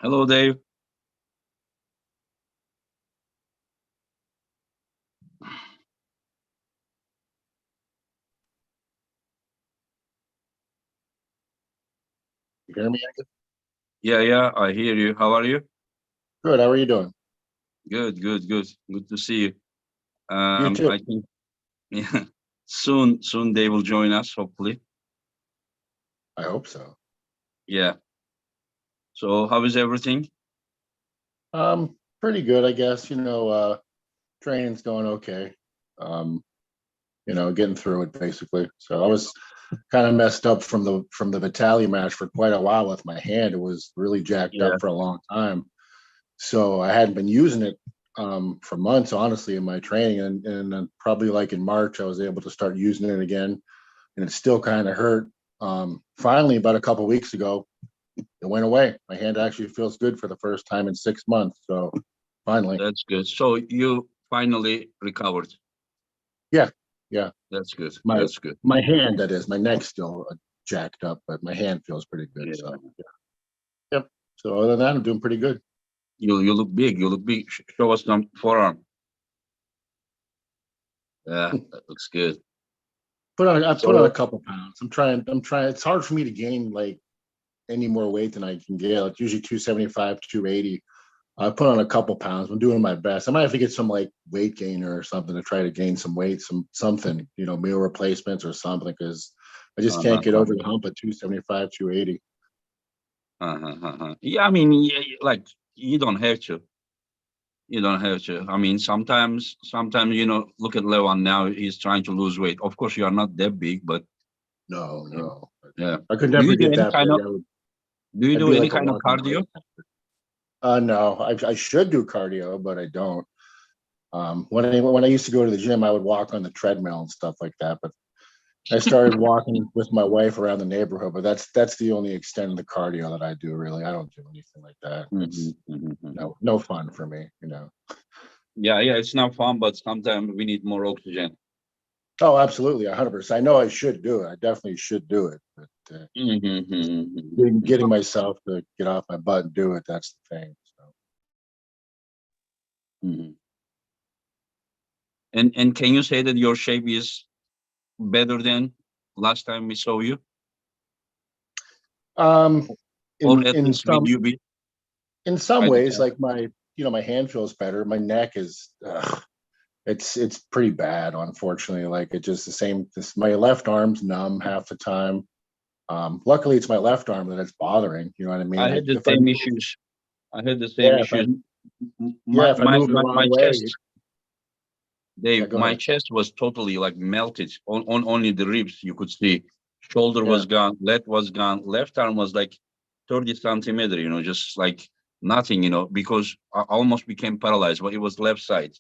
Hello, Dave. You hear me? Yeah, I hear you. How are you? Good. How are you doing? Good to see you. You too. I think yeah, soon they will join us, hopefully. I hope so. Yeah. So how is everything? Pretty good, I guess. Training's going okay. Um, getting through it basically. So I was kind of messed up from the Vitaly match for quite a while with my hand. It was really jacked Yeah, up for a long time. So I hadn't been using it for months, honestly, in my training. And then probably like in March, I was able to start using it again, and it still kind of hurt. Finally, about a couple of weeks ago, it went away. My hand actually feels good for the first time in 6 months. So finally, that's good. So you finally recovered. yeah, yeah. That's good. My That's good. my hand, that is, my neck's still jacked up, but my hand feels pretty good. Yeah. So yeah. Yep. So other than that, I'm doing pretty good. You look big. You look big. Show us some forearm. Yeah, that looks good. I put on a So couple pounds. I'm trying. It's hard for me to gain like any more weight than I can get. Like usually 275, 280. I put on a couple pounds. I'm doing my best. I might have to get some like weight gainer or something to try to gain some weight, something, meal replacements or something, because I just uh-huh, can't get over uh-huh, the hump at 275, 280. yeah, I mean, yeah, like you don't have to. You don't have to. I mean, sometimes look at Levan now. He's trying to lose weight. Of course, you are not that big, but No, yeah. no. Yeah. I could Do never you do get any that kind big. of do you I'd do be any like a kind of walking cardio? weight. No, I should do cardio, but I don't. When I used to go to the gym, I would walk on the treadmill and stuff like that. But I started walking with my wife around the neighborhood, but that's the only extent of the cardio that I do. Really, I don't do anything like that. It's Mhm. no fun for me. Yeah, it's not fun, but sometimes we need more oxygen. Oh, absolutely, 100%. I know I should do it. I definitely should do it, but getting myself to get off my butt and do it—that's the thing. So. Mhm. And can you say that your shape is better than last time we saw you, Um, or in at in least with some you be in some by the ways, time? like my hand feels better. My neck is, it's pretty bad, unfortunately. Like it just the same. My left arm's numb half the time. Luckily, it's my left arm that it's bothering. You know what I I mean? had the If I same move, issues. I had the same yeah, if I issues. yeah, My if I my move the my, wrong my way, chest, yeah, Dave, go my ahead. chest was totally like melted. On only the ribs you could see. Shoulder Yeah, was gone, leg was gone, left arm was like 30 centimeter, just like nothing, because I almost became paralyzed, but it was left side.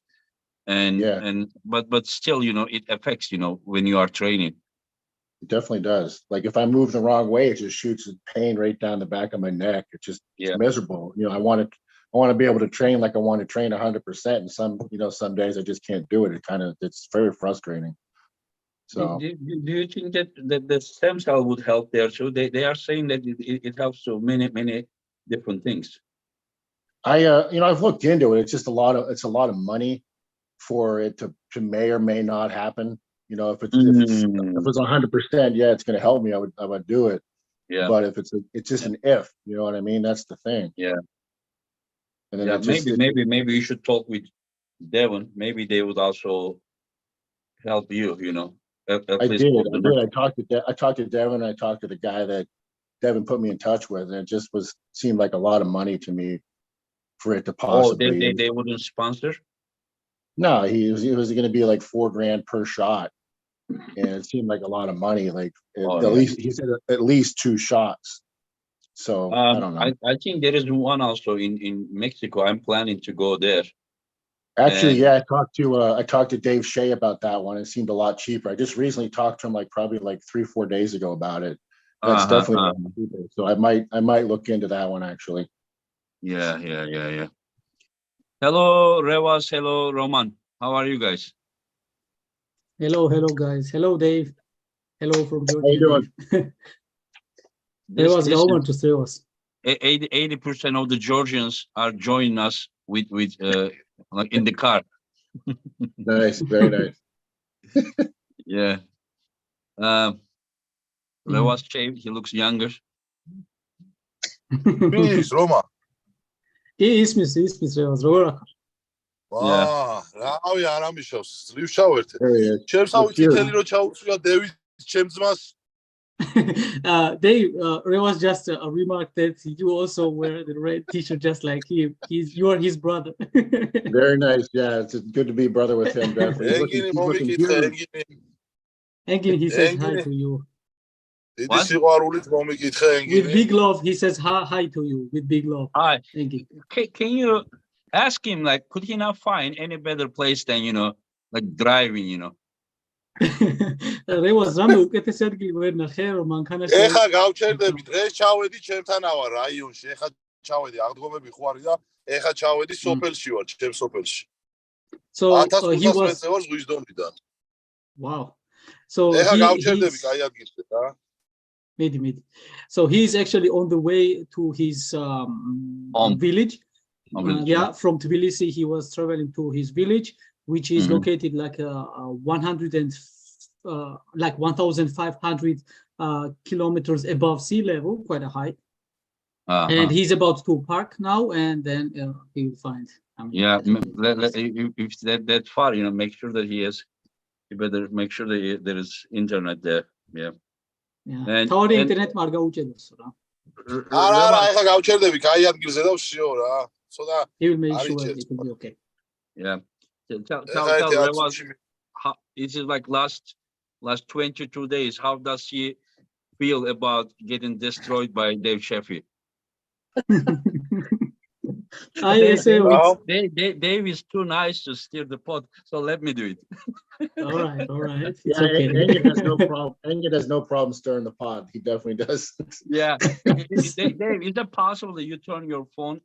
And yeah, and but still, it affects, when you are training. it definitely does. Like if I move the wrong way, it just shoots pain right down the back of my neck. It's Yeah. miserable. I want to be able to train like I want to train 100%, and some days I just can't do it. It's very frustrating. Do, So do, do do you think that the stem cell would help there too? They are saying that it helps to many different things. I've looked into it. It's a lot of money for it to may or may not happen. If it's Mm, 100%, yeah, it's going to help me. I would do it. yeah, But if it's just yeah, an if, you know what I mean? That's the thing. yeah, And then yeah. it just Maybe you should talk with Devon. Maybe they would also help you. At I least did. for I the did. next. I talked to Devin. I talked to the guy that Devin put me in touch with, and it just seemed like a lot of money to me for it to Oh, possibly. they wouldn't sponsor. No, he was going to be like $4,000 per shot, and it seemed like a lot of money. Like Oh at yeah. least he said at least 2 shots. So I don't know. I think there is one also in Mexico. I'm planning to go there, Actually, and yeah, I talked to Dave Shea about that one. It seemed a lot cheaper. I just recently talked to him like probably like 3-4 days ago about it. That's uh-huh, definitely a lot uh-huh. cheaper. So I might look into that one actually. Yeah. Hello, Revaz. Hello, Roman. How are you guys? Hello, guys. Hello, Dave. Hello from How you Georgia, doing? Dave. This Revaz this government to Revaz. 80% of the Georgians are joining us with like in the car. Nice, very nice. Yeah. Revaz shaved. He looks younger. Please, Roma. ისმის რევაზ როგორ ახარ? რავი არ ამიშავს, ძლივს ჩავერთე. There he is. ჩემს ავი თითელი რო ჩაუწვია დევის ჩემს ძმას. Dave, Revaz just remarked that you also wear the red t-shirt just like him. You are his brother. Very nice. Yeah, it's good to be brother with him. Definitely. Engini momikითხე, engini. Again, he says hi to you. დიდი სიყვარულით მომიკითხე, With engini. big love, he says hi to you with big love. Hi. Engin. Can you ask him, like, could he not find any better place than, like driving, Revaz რამე უკეთესი ადგილი ვერ ნახე რომ მანქანაში ეხა გავჩერდები, დღეს ჩავედი ჩემთან ვარ რაიონში, ეხა ჩავედი, აღდგომები ხوارი და ეხა ჩავედი სოფელში ვარ, ჩემ სოფელში. So he 1500 was მეტრზე ვარ ზღვის დონიდან. wow. So ეხა he- გავჩერდები, he's- კაი ადგილზე რა. Medi. So he's actually on the way to his village. Yeah, from Tbilisi, he was traveling to his village, which is located like 1,500 kilometers above sea level, quite a high. And he's about to park now, and then he will find. Yeah, if that far, make sure that he better make sure that there is internet there. Yeah. Yeah. თავი ინტერნეტ არ გაუჭედოს რა. არა, ეხა გავჩერდები, კაი ადგილზე და ვშიო რა. ცოტა He will make Ari sure Chelsea. it will be okay. Yeah. Tell ეხა ერთი Revaz, აცი how is it like last 22 days? How does he feel about getting destroyed by Dave Chaffee? I say, Wow. Dave is too nice to steer the pod, so let me do it. all right. It's Yeah, okay. Engin has no problem. Engin has no problem stirring the pot. He definitely does. Yeah. Dave, is it possible that you turn your phone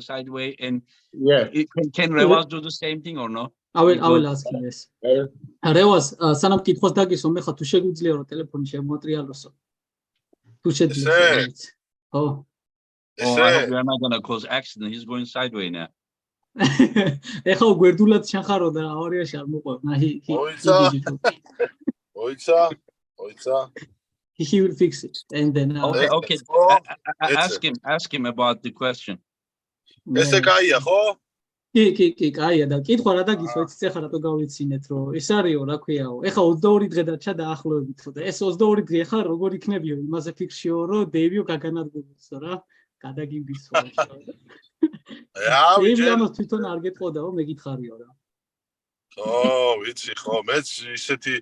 sideways and Yeah. can Revaz do the same thing or no? I will ask him this. Better? Revaz, სანამ კითხოს დაგისვა, მე ხა თუ შეგვიძლია რომ ტელეფონი შემოტრიალოსო. თუ შეძლებს. Oh. Oh, I hope you're not gonna cause accident. He's going sideways now. ეხა გვერდულად შეხარო და ავარიაში არ მოყვება. He will fix it and then Okay. Ask him about the question. ესე კაია, ხო? კი, კაია და კითხვა რა დაგისვა, იცით ეხლა რატო გავიცინეთ, რომ ეს არისო, რა ქვიაო. ეხლა 22 დღე და ჩადაახლოებით ხო და ეს 22 დღე ეხლა როგორ იქნებიო, იმაზე ფიქრშიო, რომ დეივიო გაგანადგურებსო რა. გადაგიბისო. დეივი ამას თვითონ არ გეტყოდაო, მე გითხარიო რა. ხო, ვიცი, ხო, მეც ისეთი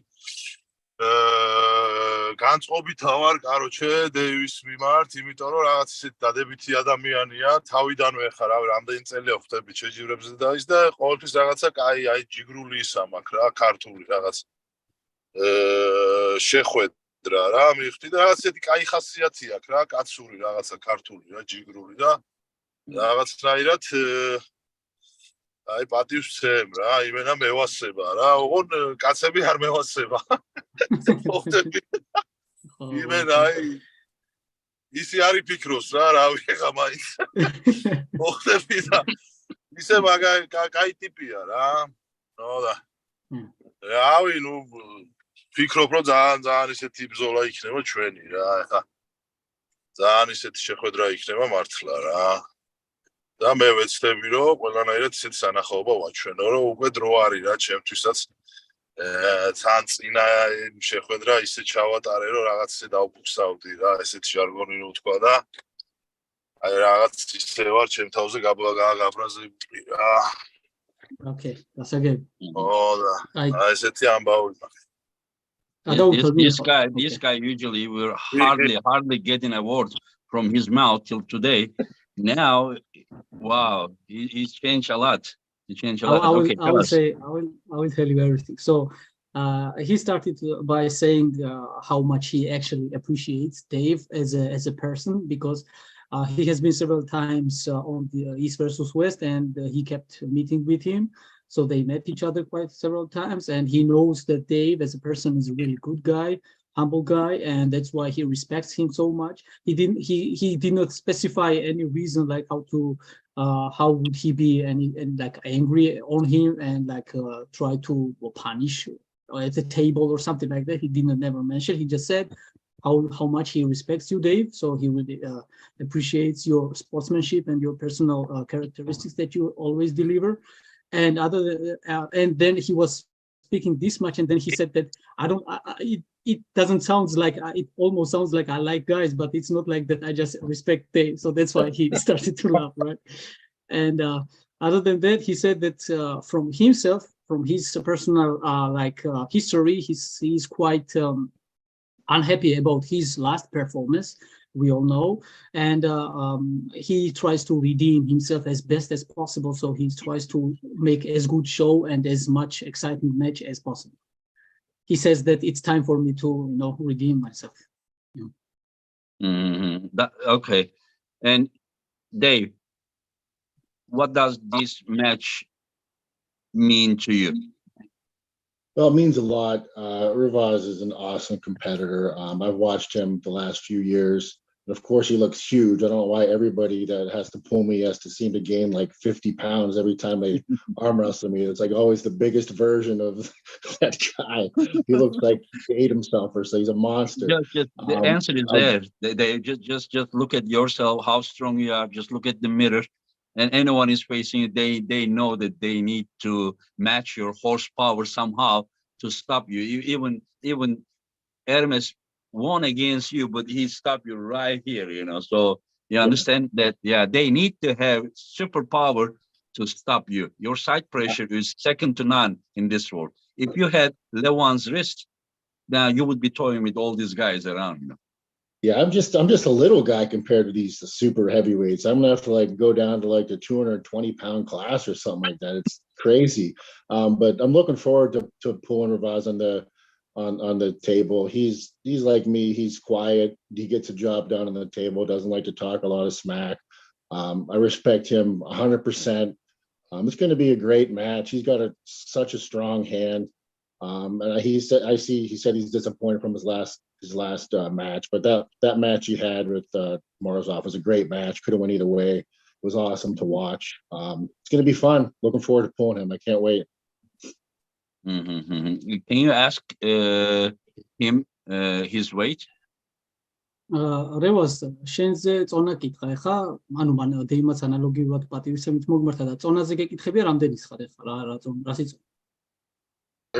განწყობით ვარ, კაროჩე, დეივის მიმართ, იმიტომ რომ რაღაც ისეთი დადებითი ადამიანია, თავიდანვე ხარ, რავი, რამდენი წელია ხვდებით შეჯიბრებზე და ის და ყოველთვის რაღაცა კაი, აი ჯიგრული ისა მაქვს რა, ქართული რაღაც შეხვედრა რა, მივხვდი და რაღაც ისეთი კაი ხასიათი აქვს რა, კაცური რაღაცა ქართული რა, ჯიგრული და რაღაცნაირად აი პატივსცემ რა, იმენა მევასება რა, ოღონ კაცები არ მევასება. ხვდები. იმენა აი ისი არის ფიქრობს რა, რავი, ხა მაინც. ხვდები და ისე კაი ტიპია რა. ნო და რავი, ნუ ფიქრობ რომ ძალიან ისეთი ბრძოლა იქნება ჩვენი რა, ხა. ძალიან ისეთი შეხვედრა იქნება მართლა რა. და მე ვეცდები რომ ყველანაირად ისეთი სანახაობა ვაჩვენო, რომ უკვე დრო არის რა ჩემთვისაც თან წინა შეხვედრა ისე ჩავატარე, რომ რაღაც ისე დავფუქსავდი რა, ესეთი ჟარგონი რო თქვა და აი რაღაც ისე ვარ ჩემ თავზე გაბრაზებული რა. Okay, that's okay. და აი ესეთი ამბავი მაქვს. This guy usually will hardly get an award from his mouth till today. Now, wow, he's changed a lot. He changed a lot. Okay, I will tell you everything. So he started by saying how much he actually appreciates Dave as a person, because he has been several times on the East versus West, and he kept meeting with him. So they met each other quite several times, and he knows that Dave as a person is a really good guy, humble guy, and that's why he respects him so much. He did not specify any reason like how would he be and like angry on him and like try to punish at the table or something like that. He did not never mention. He just said how much he respects you, Dave. So he really appreciates your sportsmanship and your personal characteristics that you always deliver. And and then he was speaking this much, and then he said that it doesn't sound like it almost sounds like I like guys, but it's not like that. I just respect Dave. So that's why he started to laugh, right? And other than that, he said that from himself, from his personal history, he's quite unhappy about his last performance, we all know, and he tries to redeem himself as best as possible. So he tries to make as good show and as much exciting match as possible. He says that it's time for me to, redeem myself. Okay, and Dave, what does this match mean to you? Well, it means a lot. Revaz is an awesome competitor. I've watched him the last few years. And of course, he looks huge. I don't know why everybody that has to pull me has to seem to gain like 50 pounds every time they arm wrestle me. It's like always the biggest version of that guy. He looks like he ate himself or so. He's a monster. Just the answer is there. They just look at yourself, how strong you are. Just look at the mirror, and anyone is facing it. They know that they need to match your horsepower somehow to stop you. Even Hermes won against you, but he stopped you right here. So you understand that? Yeah, they need to have superpower to stop you. Your side pressure is second to none in this world. If you had Lewan's wrist, now you would be toying with all these guys around. Yeah, I'm just a little guy compared to these super heavyweights. I'm gonna have to like go down to like the 220-pound class or something like that. It's crazy. But I'm looking forward to pulling Revaz on the table. He's like me. He's quiet. He gets a job done on the table. Doesn't like to talk a lot of smack. I respect him 100%. It's going to be a great match. He's got such a strong hand. And he said he's disappointed from his last match, but that match he had with Morozov was a great match. Could have went either way. It was awesome to watch. It's going to be fun. Looking forward to pulling him. I can't wait. Can you ask him his weight? Revaz, შენზე წონა კითხა ეხა, ანუ მან დეიმაც ანალოგიურად პატივისცემით მოგმართა და წონაზე გეკითხებია რამდენის ხარ ეხლა რა სიწონა?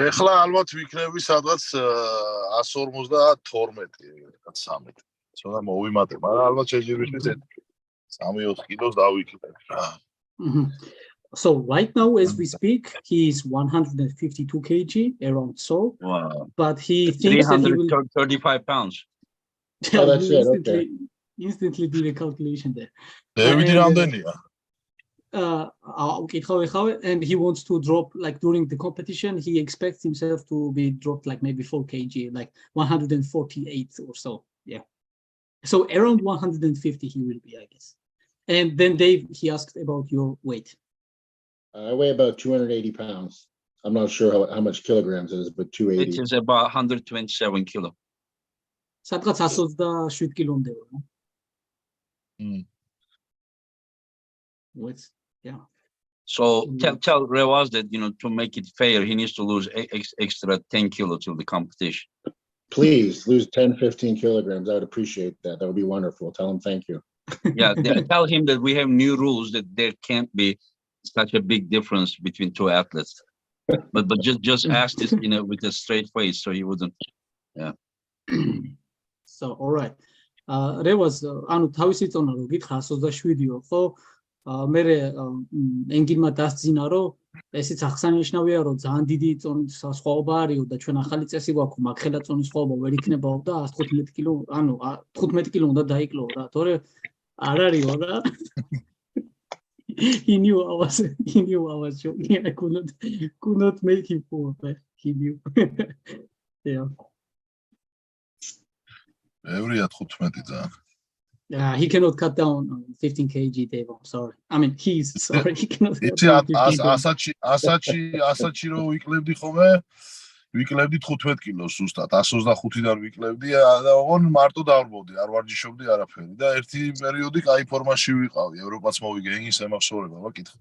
ეხლა ალბათ ვიქნები სადღაც 152-13. ცოტა მოვიმატე, მაგრამ ალბათ შეიძლება 3-4 კილოს დავიქნებ რა. So right now, as we speak, he is 152 kg, around so. Wow. But he thinks that he will 335 pounds. Oh, that's it. Okay. Instantly did a calculation there. And he wants to drop, like during the competition, he expects himself to be dropped like maybe 4 kg, like 148 or so. Yeah. So around 150 he will be, I guess. And then Dave, he asked about your weight. I weigh about 280 pounds. I'm not sure how much kilograms it is, but 280. It is about 127 kilo. სადღაც 127 კილომდე ვარ. Yeah. So tell Revaz that to make it fair, he needs to lose extra 10 kilo to the competition. Please lose 10-15 kilograms. I would appreciate that. That would be wonderful. Tell him thank you. Yeah, tell him that we have new rules, that there can't be such a big difference between two athletes. But just ask this with a straight face, so he wouldn't. Yeah. So all right. Revaz, ანუ თავისი წონა რო გითხრა 127-იო, ხო? მე ენგილმა დასძინა, რომ ესეც აღსანიშნავია, რომ ძალიან დიდი წონის სხვაობა არისო და ჩვენ ახალი წესი გვაქვს, მაგხელა წონის სხვაობა ვერ იქნებაო და 115 კილო, ანუ 15 კილო უნდა დაიკლო რა, თორე არ არისო რა. He knew I was joking. I could not make him fall, but he knew. Yeah. Yeah, he cannot cut down 15 kg, Dave. I'm sorry. I mean, he's sorry. He cannot cut down 15 kg. ვიკლევდი 15 კილოს ზუსტად 125-დან ვიკლევდი და ოღონ მარტო დავრბოვდი არ ვარჯიშობდი არაფერი და ერთი პერიოდი კაი ფორმაში ვიყავი ევროპაც მოვიგე ენგის ემახსოვრება ვაკითხე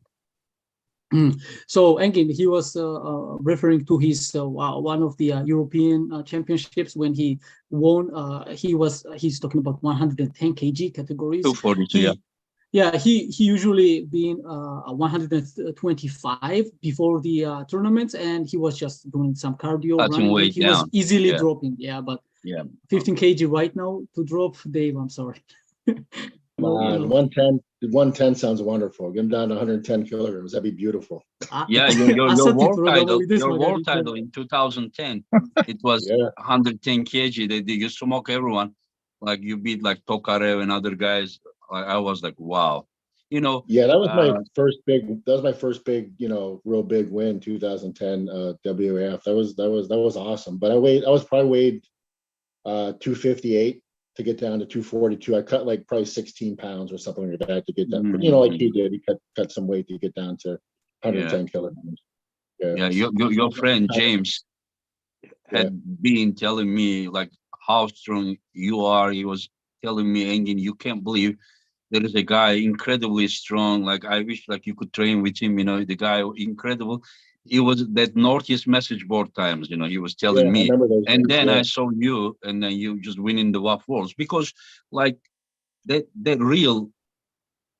So again, he was referring to his one of the European championships when he won. He's talking about 110 kg categories. 242, yeah. Yeah, he usually been 125 before the tournaments, and he was just doing some cardio running. Weight He down. was easily dropping. Yeah, but 15 kg right now to drop, Dave. I'm sorry. 110 sounds wonderful. Get him down to 110 kilograms. That'd be beautiful. Yeah, your world title in 2010, it was 110 kg. They used to mock everyone. Like you beat like Tokarev and other guys. I was like, wow. You know. Yeah, that was my first big. That was my first big, real big win. 2010 WAF. That was awesome. But I was probably weighed 258. To get down to 242, I cut like probably 16 pounds or something like that to get that. Like he did, he cut some weight to get down to 110 kilograms. Yeah, your friend James had been telling me like how strong you are. He was telling me, Engin, you can't believe there is a guy incredibly strong. Like I wish like you could train with him. The guy incredible. It was that Northeast message board times, he was telling me. And then I saw you, and then you just winning the WAF Worlds because, like, the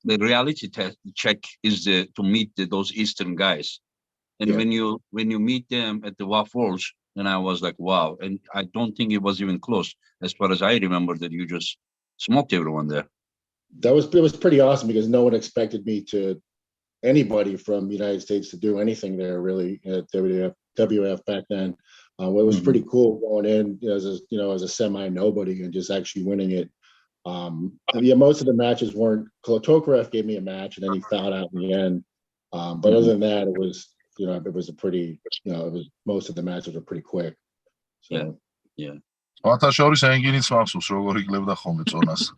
reality check is to meet those Eastern guys, and when you meet them at the WAF Worlds, and I was like, wow, and I don't think it was even close as far as I remember that you just smoked everyone there. It was pretty awesome because no one expected me to. Anybody from the United States to do anything there really at WF back then. It was pretty cool going in as a semi nobody and just actually winning it. Most of the matches weren't. Tokarev gave me a match and then he fouled out in the end. But other than that, it was it was a pretty most of the matches were pretty quick. So yeah. Atașoris Enginiț maxus როგორ იკლებდა ხოლმე წონას.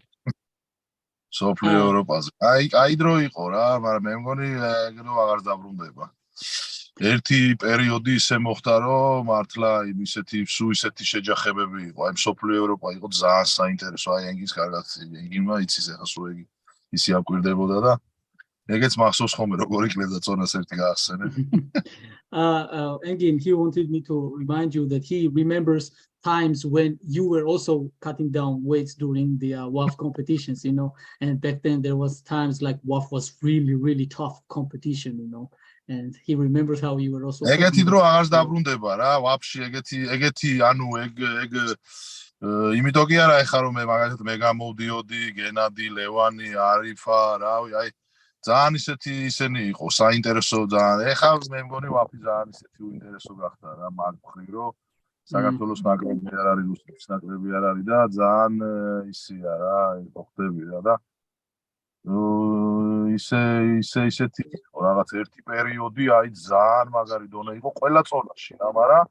სოფლიო ევროპაზე. აი დრო იყო რა, მაგრამ მე მგონი ეგრე აღარ დაბრუნდება. ერთი პერიოდი ისე მოხდა, რომ მართლა ისეთი შეჯახებები იყო. აი სოფლიო ევროპა იყო ძალიან საინტერესო. აი ენგის კარგად ენგინმა იცის ახლა სულ ისი აკვირდებოდა და ეგეც მახსოვს ხოლმე როგორ იკლებდა წონას ერთი გაახსენე. Engin, he wanted me to remind you that he remembers times when you were also cutting down weights during the WAF competitions, and back then there was times like WAF was really, really tough competition, and he remembers how you were also. ეგეთი დრო აღარ დაბრუნდება რა, ვაფშე ეგეთი ანუ ეგ იმიტომ კი არა ეხა რომ მე მაგალითად მე გამოვდიოდი, გენადი, ლევანი, არიფა, რავი, აი ძალიან ისენი იყო, საინტერესო ძალიან. ეხა მე მგონი ვაფი ძალიან ისეთი უინტერესო გახდა რა, მაგ მხრივ რომ საქართველოს ნაკრები არ არის, რუსეთის ნაკრები არ არის და ძალიან ისია რა, ხდება რა და ისეთი რაღაც ერთი პერიოდი აი ძალიან მაგარი დონე იყო ყველა წონაში რა, მაგრამ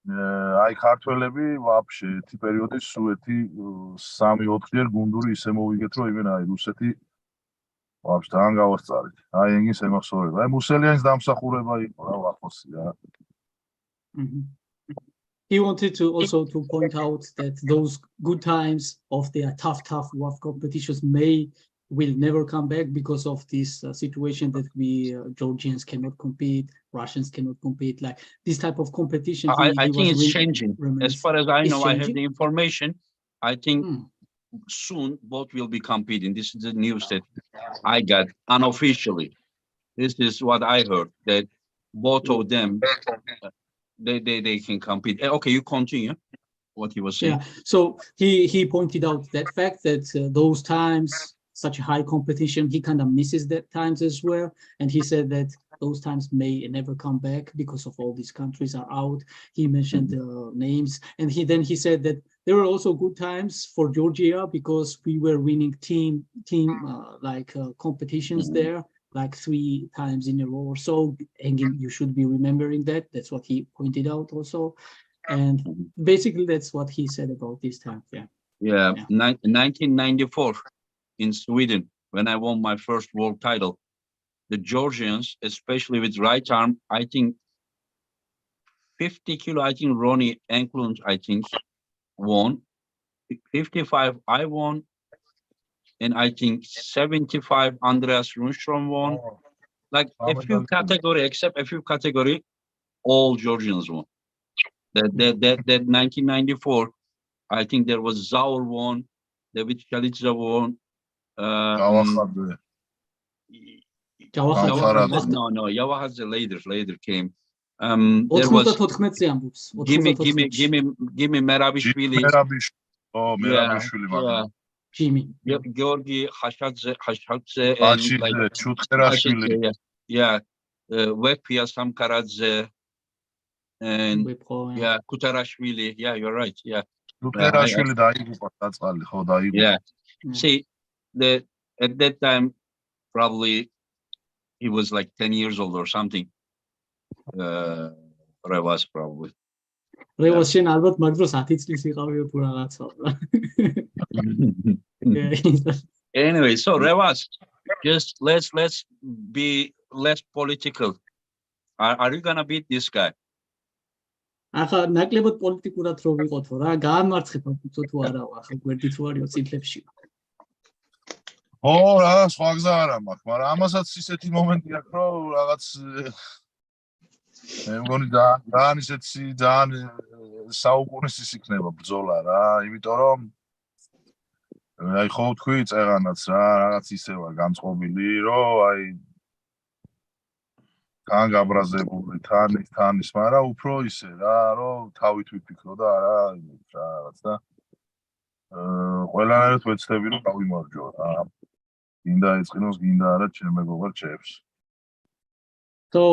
აი ქართველები ვაფშე ერთი პერიოდი სუეთი 3-4 ჯერ გუნდური ისე მოვიგეთ რომ იმენა აი რუსეთი ვაფშე თან გავასწარით. აი ენგის ემახსოვრება. აი მუსელიანის დამსახურება იყო რა ვახოსი რა. He wanted to also to point out that those good times of the tough WAF competitions will never come back because of this situation that we Georgians cannot compete, Russians cannot compete. Like this type of competition. I think it's changing. As far as I know, I have the information. I think soon both will be competing. This is the news that I got unofficially. This is what I heard, that both of them they can compete. Okay, you continue what he was saying. Yeah, so he pointed out that fact that those times, such a high competition, he kind of misses that times as well. And he said that those times may never come back because of all these countries are out. He mentioned the names, and he said that there were also good times for Georgia because we were winning team competitions there, like 3 times in a row or so. Engin, you should be remembering that. That's what he pointed out also. And basically that's what he said about this time. Yeah. 1994 in Sweden, when I won my first world title, the Georgians, especially with right arm, I think 50 kilo, I think Ronnie Enklund, I think, won. 55, I won. And I think 75, Andreas Rundstrom won. Like a few category, except a few category, all Georgians won. That 1994, I think there was Zaur won, David Lutidze won. No, Yavahadze later came. There was 94-ზე ამბობს. Gimme Merabishvili. Merabishvili, Jimmy. Georgi Hashadze and like Vepia Samkaradze and Kutarashvili. Yeah, you're right. Yeah. Yeah. See, at that time, probably he was like 10 years old or something. Revaz probably. Revaz შენ ალბათ მაგ დროს 10 წლის იყავიო თუ რაღაცა. Anyway, so Revaz, just let's be less political. Are you gonna beat this guy? ახლა ნაკლებად პოლიტიკურად რო ვიყოთო რა, გაამარცხებ თვითონ თუ არა, ახლა გვერდით თუ არისო წინლებში. ო რა, სხვა გზა არა მაქვს, მაგრამ ამასაც ისეთი მომენტი აქვს, რომ რაღაც მე მგონი ძალიან ისეთი ძალიან საუკუნეების იქნება ბრძოლა რა, იმიტომ რომ აი ხო თქვი წეღანაც რა, რაღაც ისე ვარ გამწყობილი, რომ აი თან გაბრაზებული, თან ის, მაგრამ უფრო ისე რა, რომ თავით ვიფიქრო და არა რაღაც და ყველანაირად ვეცდები რომ გავიმარჯვო რა. გინდა ეწყინოს, გინდა არა ჩემ მეგობარ ჩემს. So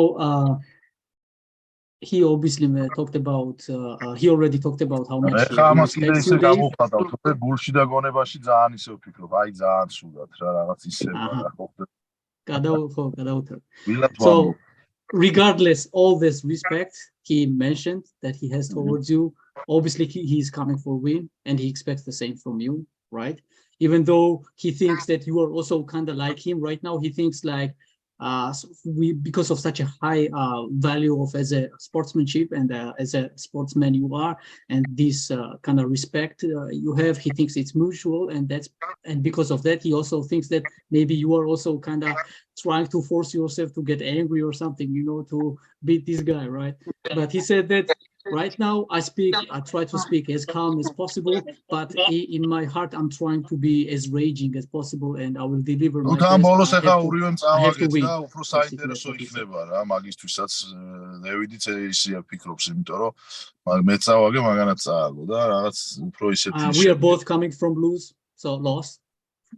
he obviously talked about he already talked about how much ეხა ამას კიდე ისე გამოვხატავ, თუმცა გულში და გონებაში ძალიან ისე ვფიქრობ, აი ძალიან სულად რა, რაღაც ისე რა ხო. გადავუთარ. So regardless all this respect he mentioned that he has towards you, obviously he's coming for win and he expects the same from you, right? Even though he thinks that you are also kind of like him right now, he thinks like because of such a high value of as a sportsmanship and as a sportsman you are, and this kind of respect you have, he thinks it's mutual, and because of that he also thinks that maybe you are also kind of trying to force yourself to get angry or something, you know, to beat this guy, right? But he said that right now I try to speak as calm as possible, but in my heart I'm trying to be as raging as possible, and I will deliver my best. I have to win. უფრო საინტერესო იქნება რა მაგისთვისაც დევიდიც ისია ფიქრობს, იმიტომ რომ მე წავაგე მაგანაც წააგო და რაღაც უფრო ისეთი we are both coming from loss,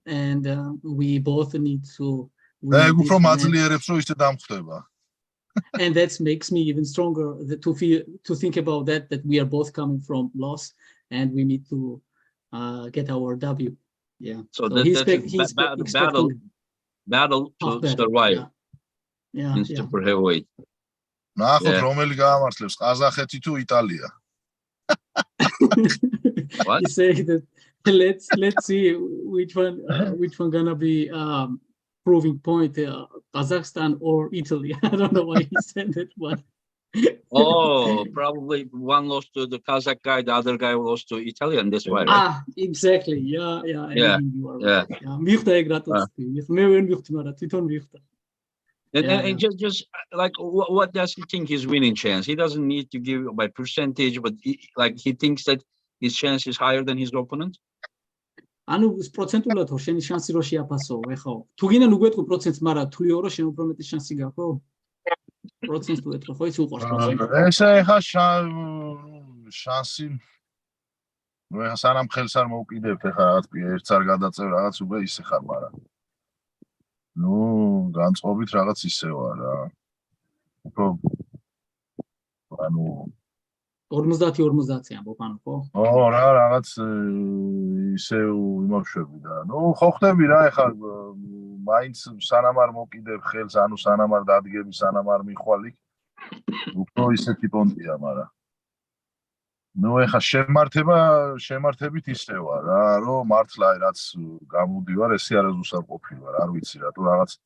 and we both need to და უფრო მაძლიერებს რომ ისე დამხვდება. And that makes me even stronger to think about that we are both coming from loss and we need to get our W. Yeah. So he's battle to survive. Yeah. In super heavyweight. ნახოთ რომელი გაამართლებს, ყაზახეთი თუ იტალია. What? He said that let's see which one gonna be proving point, Kazakhstan or Italy. I don't know why he said that one. Oh, probably one lost to the Kazakh guy, the other guy lost to Italian. That's why, right? Exactly. Yeah. And just like, what does he think his winning chance? He doesn't need to give by percentage, but he thinks that his chance is higher than his opponent. ანუ პროცენტულად ხო შენი შანსი რო შეაფასო, ეხლა თუ გინდა უგვეთქო პროცენტს, მაგრამ თუ იო შენ უფრო მეტი შანსი გაქვს, პროცენტს თუ ეთქო, ხო ის უყურს პროცენტს. ესე ეხა შანსი მე სანამ ხელს არ მოვკიდებთ, ეხლა რაღაც ერთს არ გადაწევ, რაღაც უკვე ისე ხარ, მაგრამ ნუ განწყობით რაღაც ისე ვარ რა. უფრო ანუ 50-50 ამბობ, ანუ ხო? ო რა რაღაც ისე იმავშვები და ნუ ხო ხდები რა, ეხლა მაინც სანამ არ მოკიდებ ხელს, ანუ სანამ არ დადგები, სანამ არ მიხვალ იქ, უფრო ისეთი პონტია, მაგრამ ნუ ეხლა შემართებით ისე ვარ რა, რომ მართლა რაც გამოდივარ, ესე არასდროს არ ყოფილი ვარ, არ ვიცი რატო რაღაც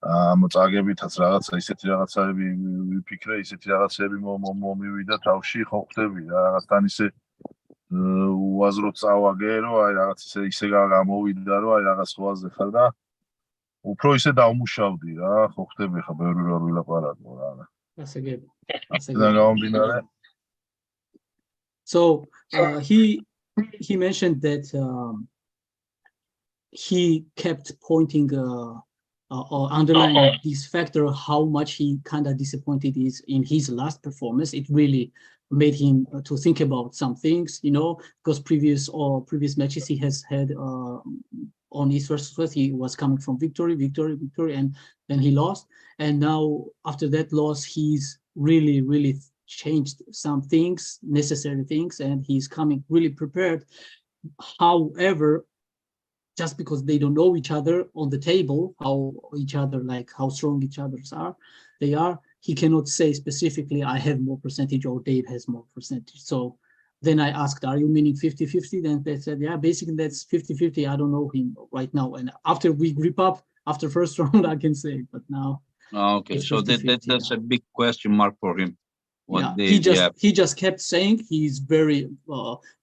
მოწაგებითაც რაღაცა ისეთი რაღაცები ვიფიქრე, ისეთი რაღაცები მომივიდა თავში, ხო ხტები რა, რაღაცთან ისე უაზროდ წავაგე, რომ აი რაღაც ისე გამოვიდა, რომ აი რაღაც ხვაზე ხარ და უფრო ისე დავმუშავდი რა, ხო ხტები ხა ბევრი რა ვილაპარაკო რა. გასაგები. და გამომდინარე. So he mentioned that he kept pointing or underlining this factor, how much he kind of disappointed is in his last performance. It really made him to think about some things, you know, because previous matches he has had on his first, he was coming from victory, and then he lost. And now after that loss, he's really changed some things, necessary things, and he's coming really prepared. However, just because they don't know each other on the table, how strong each others are, he cannot say specifically, I have more percentage or Dave has more percentage. So then I asked, are you meaning 50-50? Then they said, yeah, basically that's 50-50. I don't know him right now. And after we grip up, after first round, I can say, but now. Okay, so that's a big question mark for him. He just kept saying he's very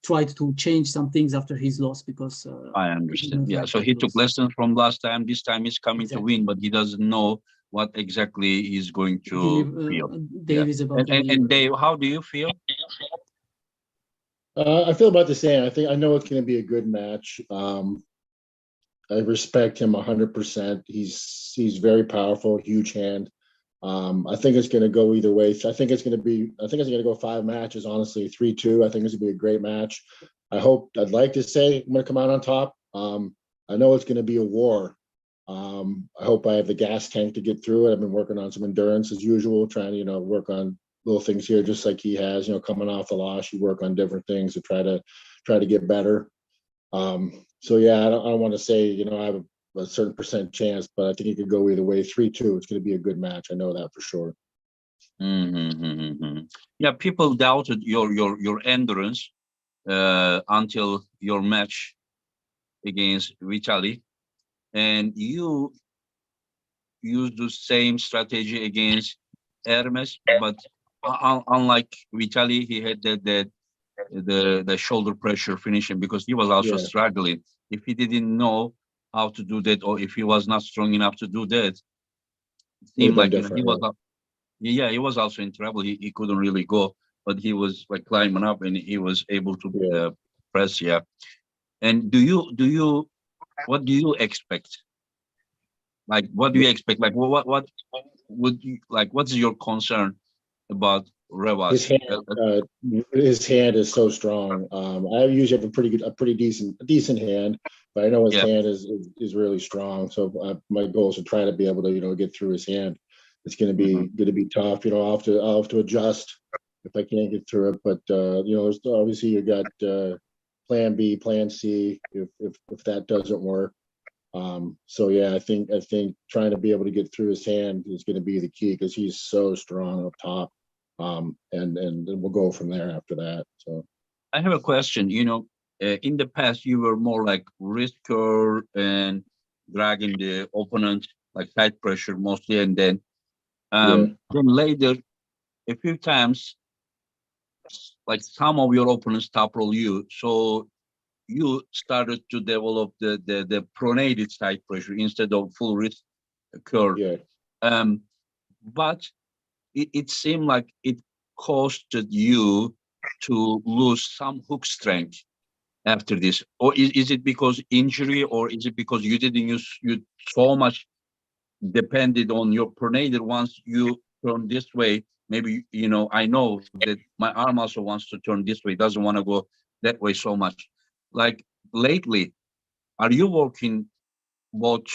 tried to change some things after his loss because I understand. Yeah, so he took lessons from last time. This time he's coming to win, but he doesn't know what exactly he's going to feel. Dave is about and Dave, how do you feel? I feel about the same. I know it's going to be a good match. I respect him 100%. He's very powerful, huge hand. I think it's going to go either way. I think it's going to go 5 matches, honestly, 3-2. I think it's going to be a great match. I'd like to say I'm going to come out on top. I know it's going to be a war. I hope I have the gas tank to get through it. I've been working on some endurance as usual, trying to, work on little things here, just like he has, coming off the loss, you work on different things to try to get better. So yeah, I don't want to say, I have a certain percent chance, but I think it could go either way. 3-2, it's going to be a good match. I know that for sure. Yeah, people doubted your endurance until your match against Vitaly, and you used the same strategy against Hermes, but unlike Vitaly, he had the shoulder pressure finishing because he was also struggling. If he didn't know how to do that, or if he was not strong enough to do that, it seemed like he was also in trouble. He couldn't really go, but he was like climbing up and he was able to press. Yeah. And what do you expect? Like, what do you expect? Like, what would you like? What's your concern about Revaz? His hand is so strong. I usually have a pretty decent hand, but I know his hand is really strong. So my goal is to try to be able to get through his hand. It's going to be tough. I'll have to adjust if I can't get through it. But obviously you got plan B, plan C if that doesn't work. So yeah, I think trying to be able to get through his hand is going to be the key because he's so strong up top. And then we'll go from there after that. So I have a question. In the past you were more like risker and dragging the opponent like tight pressure mostly, and then later a few times like some of your opponents top roll you, so you started to develop the pronated side pressure instead of full wrist curl. But it seemed like it costed you to lose some hook strength after this, or is it because injury, or is it because you didn't use you so much depended on your pronated? Once you turn this way, maybe I know that my arm also wants to turn this way, doesn't want to go that way so much. Like lately, are you working both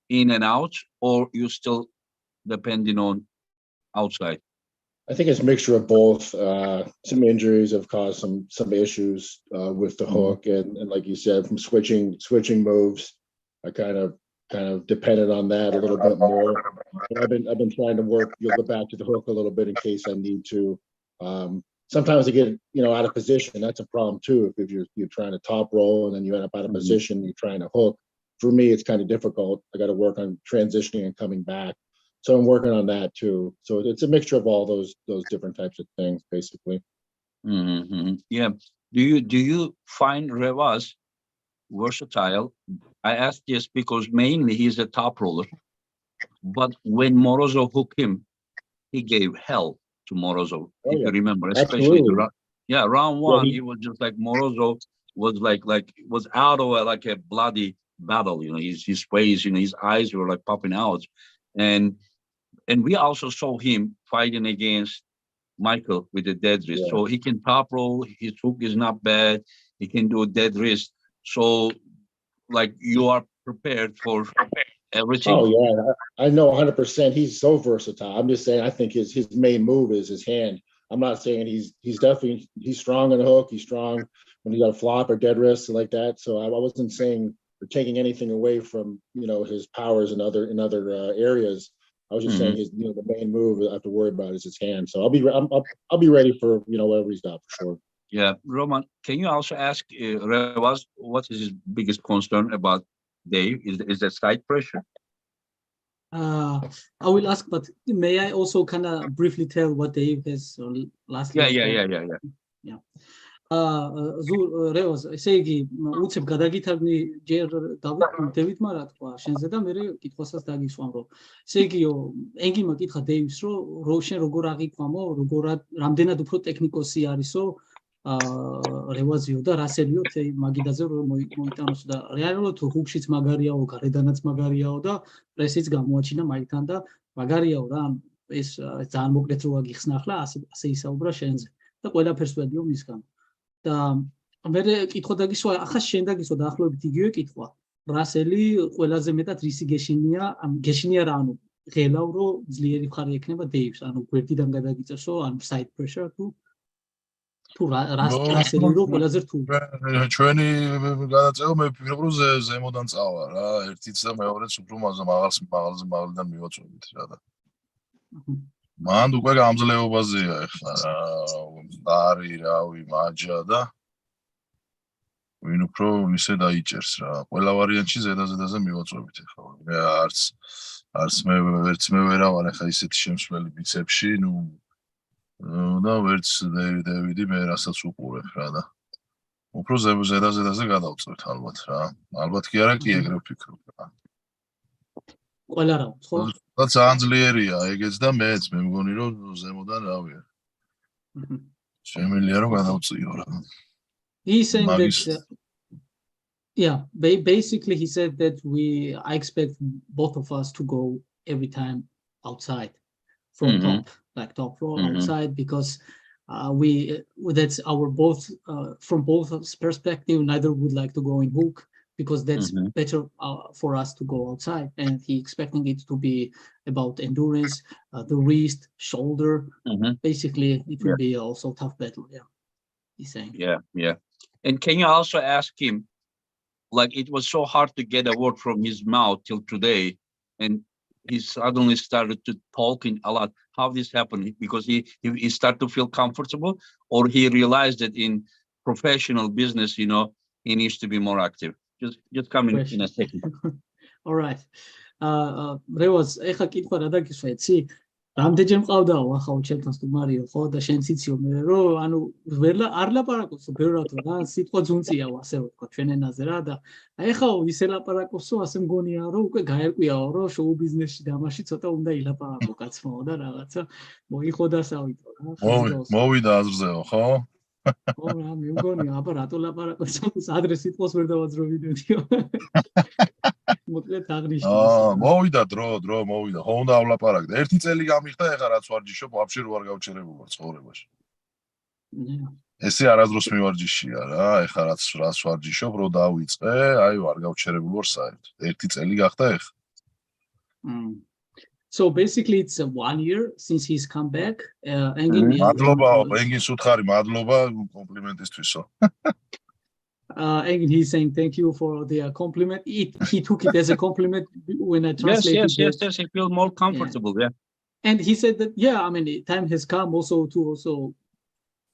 in and out, or you still depending on outside? I think it's a mixture of both. Some injuries have caused some issues with the hook, and like you said, from switching moves, I kind of depended on that a little bit more. But I've been trying to work, go back to the hook a little bit in case I need to. Sometimes I get out of position. That's a problem too. If you're trying to top roll and then you end up out of position, you're trying to hook for me, it's kind of difficult. I got to work on transitioning and coming back. So I'm working on that too. So it's a mixture of all those different types of things, basically. Yeah. Do you find Revaz versatile? I asked this because mainly he's a top roller, but when Morozov hooked him, he gave hell to Morozov. Oh, If yeah. you remember, especially Absolutely. round Yeah, one, it was just like Morozov was like was out of like a bloody battle. His face, his eyes were like popping out, and we also saw him fighting against Michael with the dead wrist. yeah. So he can top roll. His hook is not bad. He can do a dead wrist. So like you are prepared for everything. Oh yeah, I know 100%. He's so versatile. I'm just saying, I think his main move is his hand. I'm not saying he's definitely strong on the hook. He's strong when he got a flop or dead wrist like that. So I wasn't saying or taking anything away from his powers in other areas. I was just saying his the main move I have to worry about is his hand. So I'll be ready for whatever he's got for sure. Yeah, Roman, can you also ask Revaz what is his biggest concern about Dave? Is that side pressure? I will ask, but may I also kind of briefly tell what Dave has lastly? Yeah. Revaz, ესე იგი, უცებ გადაგითარგმნი ჯერ დავით მარა თქვა შენზე და მე კითხვასაც დაგისვამ, რომ ესე იგი, ენგიმა კითხა დეივს, რომ შენ როგორ აღიქვამო, რამდენად უფრო ტექნიკოსი არისო, რევაზიო და რასელიო მაგიდაზე რომ მოიტანოს და რეალურად ჰუქშიც მაგარიაო, გარედანაც მაგარიაო და პრესიც გამოაჩინა მაიკთან და მაგარიაო რა, ეს ძალიან მოკლედ რო აგიხსნა ახლა, ასე ისაუბრა შენზე და ყველაფერს ვედიო მისგან. და მე კითხვა დაგისვა, ახლა შენ დაგისვა დაახლოებით იგივე კითხვა. რასელი ყველაზე მეტად რისი გეშინია რა, ანუ ღელავ რომ ძლიერი მხარე ექნება დეივს, ანუ გვერდიდან გადაგიწევსო, ანუ side pressure თუ რასელი რომ ყველაზე რთული. ჩვენი გადაწევა მე ვფიქრობ რომ ზემოდან წავა რა, ერთიც და მეორეც უფრო მაღალიდან მივაწვევით რა და. მან უკვე გამძლეობაზეა ეხლა რა, არი რავი მაჯა და ვინ უფრო ისე დაიჭერს რა. ყველა ვარიანტში ზედაზე მივაწვევით ეხლა. მე არც მე ვერა ვარ ეხლა ისეთი შემსვლელი ბიცეპში, და ვერც დევიდი მე რასაც უყურებ რა და უფრო ზედაზე გადავწევთ ალბათ რა. ალბათ კი არა, კი ეგრე ვფიქრობ რა. ყველა რა, ხო? და ძალიან ძლიერია ეგეც და მეც მე მგონი რომ ზემოდან რავია. შემიძლია რომ გადავწიო რა. He's saying that basically he said that I expect both of us to go every time outside from top, like top row outside, because that's our both from both perspective, neither would like to go in hook because that's better for us to go outside, and he expecting it to be about endurance, the wrist, shoulder. Basically it will be also tough battle. He's saying. Yeah. And can you also ask him, like, it was so hard to get a word from his mouth till today, and he suddenly started to talking a lot. How this happened? Because he started to feel comfortable, or he realized that in professional business, he needs to be more active. Just come in a second. All right. Revaz, ეხა კითხვა რა დაგისვა, იცი? რამდენჯერ მყავდაო ახლა ჩემთან სტუმარიო, ხო და შენ ციციო მე რომ ანუ არ ლაპარაკობსო ბევრად რა, სიტყვა ძუნწიაო ასე ვთქვა ჩვენ ენაზე რა და აი ახლა ისე ლაპარაკობსო, ასე მგონია რომ უკვე გაერკვიაო რომ შოუ ბიზნესში დამაში ცოტა უნდა ილაპარაკო კაცმაო და რაღაცა მოიხოდასავიტო რა. მოვიდა აზრზეო, ხო? ხო რა, მე მგონია აბა რატო ლაპარაკობს, ადრე სიტყვას ვერ დავაძროვიდეთიო. მოკლედ აღნიშნე. მოვიდა დრო მოვიდა. ხო უნდა ავლაპარაკდე. ერთი წელი გამიხდა ეხლა რაც ვარჯიშობ, ვაფშე რო არ გავჩერებულვარ ცხოვრებაში. ესე არადროს მივარჯიშია რა, ეხლა რაც ვარჯიშობ, რო დავიწყე, აი ვარ გავჩერებულვარ საერთოდ. ერთი წელი გახდა ეხლა. So basically it's 1 year since he's come back. მადლობა, ენგინს უთხარი, მადლობა კომპლიმენტისთვისო. And he's saying thank you for the compliment. He took it as a compliment when I translated. Yes. He feels more comfortable. Yeah. And he said that I mean, time has come also to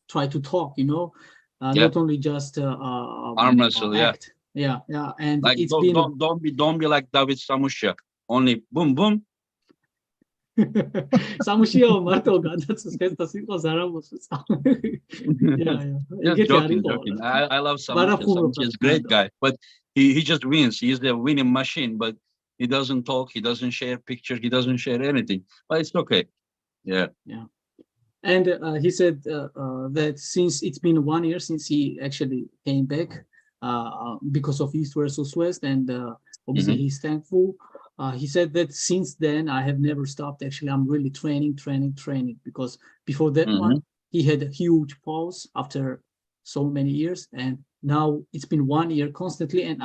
try to talk. Not only just arm wrestle. act. Yeah, yeah, and Like it's been don't be like David Samusha. Only boom boom. სამუშიაო მარტო გადაცეს ხესტას იყოს არ ამოსვეს. Yeah, yeah. Just ეგეთი არ joking, იყო. joking. I love Samusha. ვარახუმრობ Samusha is a great guy, but he just wins. He's the winning machine, but he doesn't talk. He doesn't share pictures. He doesn't share anything. But it's okay. Yeah. Yeah. And he said that since it's been 1 year since he actually came back because of East versus West, and obviously he's thankful. He said that since then I have never stopped. Actually, I'm really training, because before that one he had a huge pause after so many years, and now it's been 1 year constantly, and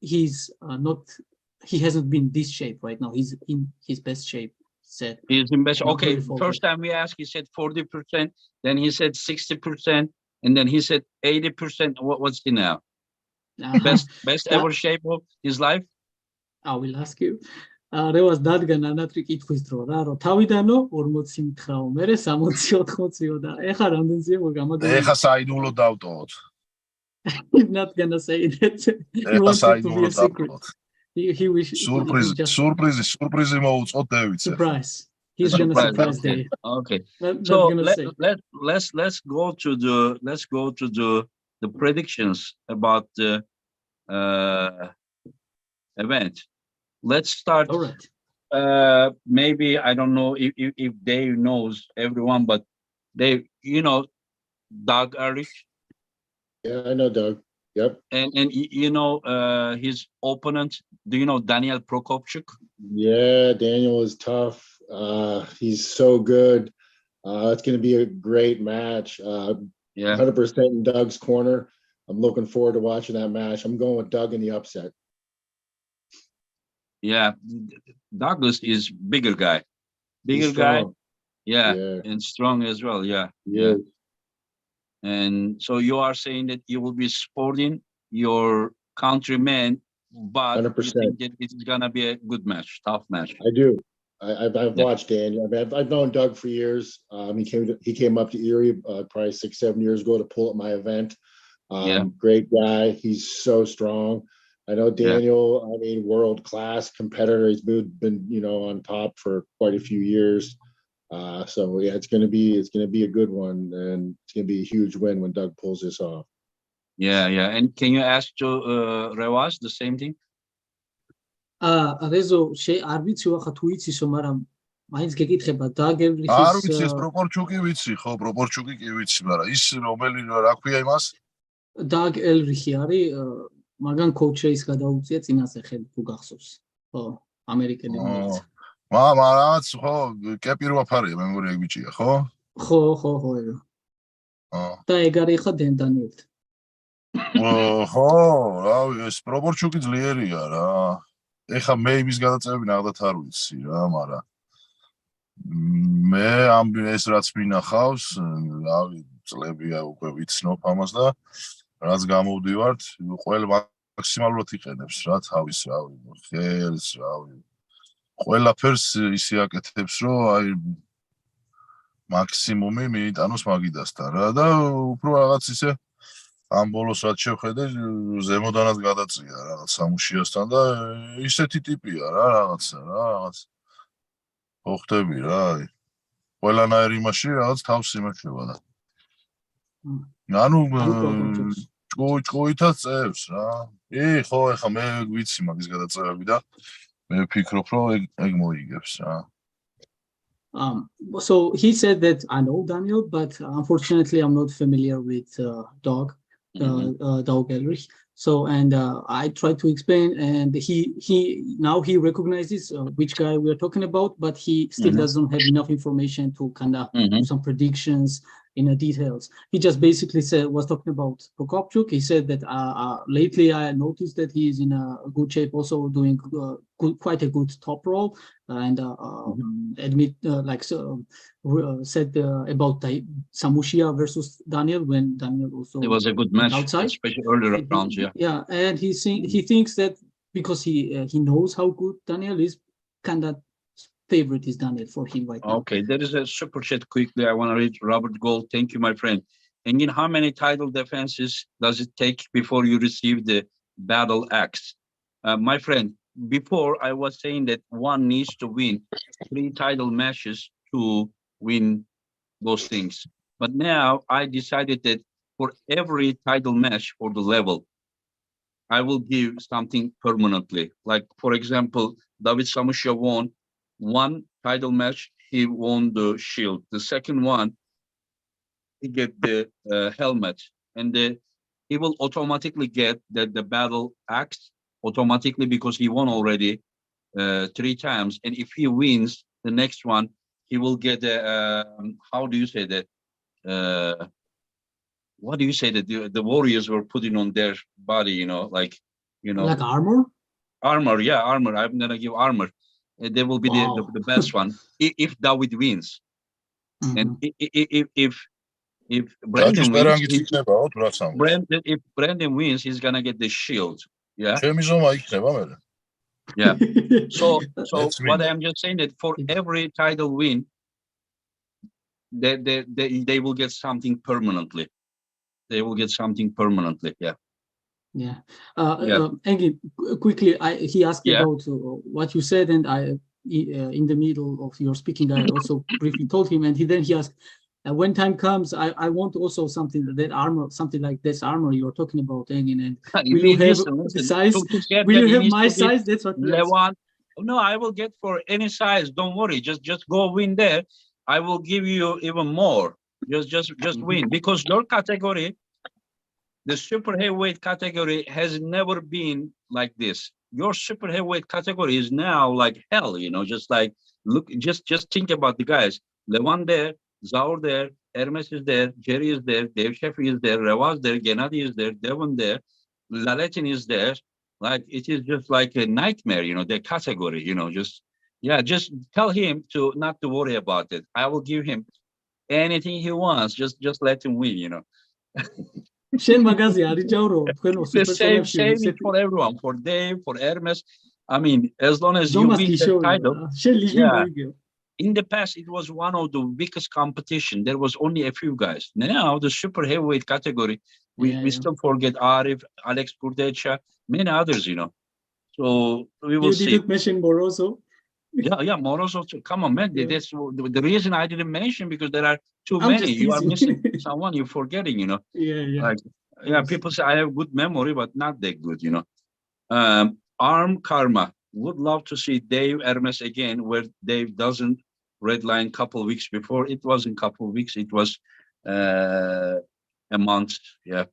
he hasn't been this shape right now. He's in his best shape. Said he's in best. Okay, first time we asked, he said 40%, then he said 60%, and then he said 80%. What's he now? Best ever shape of his life? I will ask you. Revaz დადგან ანატრი კითხვის დრო რა, რომ თავიდანო 40 მითხრაო, მერე 60-80-ო და ეხა რამდენზეა გამაგონებული. ეხა საიდუმლო დავტოვოთ. He's not gonna say that. He wants it to be a secret. He wish სურპრიზი მოუწყოთ დევიცე. Surprise. He's gonna surprise Dave. Okay. So let's go to the predictions about the event. Let's start. All right. Maybe I don't know if Dave knows everyone, but Dave, you know Doug Ehrlich. Yeah, I know Doug. Yep. And you know his opponent. Do you know Daniel Prokopchuk? Yeah, Daniel is tough. He's so good. It's going to be a great match. Yeah, 100% in Doug's corner. I'm looking forward to watching that match. I'm going with Doug in the upset. Yeah, Douglas is bigger guy. Yeah, and strong as well. Yeah. And so you are saying that you will be supporting your countrymen, but 100%. you think that it's gonna be a good match, tough match. I do. I've watched Daniel. I mean, I've known Doug for years. He came up to Erie probably 6-7 years ago to pull up my event. Great guy. He's so strong. I know Daniel. I mean, world class competitor. He's been on top for quite a few years. So yeah, it's gonna be a good one, and it's gonna be a huge win when Doug pulls this off. Yeah. And can you ask to Revaz the same thing? რეზო არ ვიცი ახლა თუ იცისო, მაგრამ მაინც გეკითხება დაგევლიხის არ ვიცი ეს პროპორჩუკი ვიცი, ხო, პროპორჩუკი კი ვიცი, მაგრამ ის რომელი რა ქვია იმას? Doug Elrich არის, მაგან კოუჩეის გადაუწია წინასე ხელი თუ გახსოვს. ხო, ამერიკელი მოიცა. რაღაც ხო, კეპი რო აფარია, მე მგონი ეგ ბიჭია, ხო? ხო, ეგ. და ეგ არის ხა დენდანიელთ. ხო, რავი, ეს პროპორჩუკი ძლიერია რა. ეხა მე იმის გადაწევები ნახდათ არ ვიცი რა, მაგრამ მე ამ ეს რაც მინახავს, რავი, წლებია უკვე ვიცნობ ამას და რაც გამოვდივართ, ყველა მაქსიმალურად იყენებს რა თავის, რავი, ხელს, რავი. ყველაფერს ისე აკეთებს, რომ აი მაქსიმუმი მიიტანოს მაგიდასთან რა და უფრო რაღაც ისე ამ ბოლოს რაც შევხედე, ზემოდანაც გადაწია რაღაც სამუშიასთან და ისეთი ტიპია რა რაღაცა რა, რაღაც ხო ხდები რა, აი ყველანაირ იმაში რაღაც თავს იმეშება და ანუ ჭკუითაც წევს რა. ხო, ეხა მე ვიცი მაგის გადაწევები და მე ვფიქრობ, რომ ეგ მოიგებს რა. So he said that I know Daniel, but unfortunately I'm not familiar with Doug Elrich. So, and I tried to explain, and he recognizes which guy we are talking about, but he still doesn't have enough information to kind of do some predictions in the details. He just basically was talking about Prokopchuk. He said that lately I noticed that he is in a good shape, also doing quite a good top roll, and said about Samushia versus Daniel, when Daniel also it was a good match outside, especially earlier rounds. Yeah, and he thinks that because he knows how good Daniel is, kind of favorite is Daniel for him right now. Okay, there is a super chat quickly. I want to read Robert Gold. Thank you, my friend. And in how many title defenses does it take before you receive the battle axe. My friend, before I was saying that one needs to win 3 title matches to win those things. But now I decided that for every title match for the level, I will give something permanently. Like, for example, David Samusha won one title match. He won the shield. The second one, he get the helmet, and he will automatically get the battle axe automatically because he won already 3 times. And if he wins the next one, he will get a how do you say that? What do you say that the warriors were putting on their body? Like Like armor? armor. Yeah, armor. I'm gonna give armor. They will be Wow. the best one if David wins. And Mhm. if ჯაჯის Brandon wins, პერანგიც იქნებაო თუ რა სამის? if Brandon wins, he's gonna get the shield. Yeah, ჩემი ზომა იქნება მერე. yeah. So That's what me. I'm just saying that for every title win, they will get something permanently. They will get something permanently. Yeah. Yeah. Yeah. Engin, quickly, he asked Yeah. about what you said, and in the middle of your speaking, I also briefly told him, and he asked, when time comes, I want also something like this armor you're talking about, Engin, and will you have the size? Will you have my size? That's what he asked. No, I will get for any size. Don't worry. Just go win there. I will give you even more. Just win, because your category, the super heavyweight category, has never been like this. Your super heavyweight category is now like hell. Just like look, just think about the guys. Levan there, Zaur there, Hermes is there, Jerry is there, Dave Chaffee is there, Revaz there, Gennady is there, Devon there, Laletin is there. Like, it is just like a nightmare, the category, just tell him not to worry about it. I will give him anything he wants. Just let him win, The same for everyone, for Dave, for Hermes. I mean, as long as you win the title. Yeah. In the past, it was one of the biggest competition. There was only a few guys. Now, the super heavyweight category, we still forget Arif, Alex Kurdecha, many others, So we will see. You didn't mention Morozo. Yeah, Morozo. Come on, man. Yeah. That's the reason I didn't mention, because there are too many. You are missing someone. You're forgetting. Yeah. People say I have good memory, but not that good. Arm Karma would love to see Dave Hermes again, where Dave doesn't redline couple weeks before. It wasn't couple weeks. It was a month. Yeah.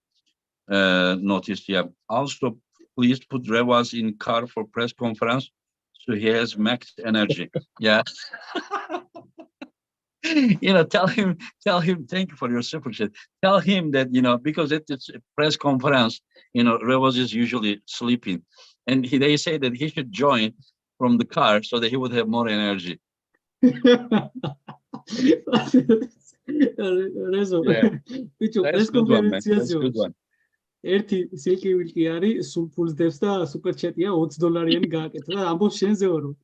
Notice. Yeah. Also, please put Revaz in car for press conference, so he has max energy. Yeah. Tell him, thank you for your super chat. Tell him that, because it's a press conference, Revaz is usually sleeping. And they say that he should join from the car so that he would have more energy. Rezo, That's good one, man. That's good one. ერთი სილკი ვილკი არის, სულ ფულს დევს და სუპერ ჩატია $20 გააკეთა და ამბობს შენზეო, რომ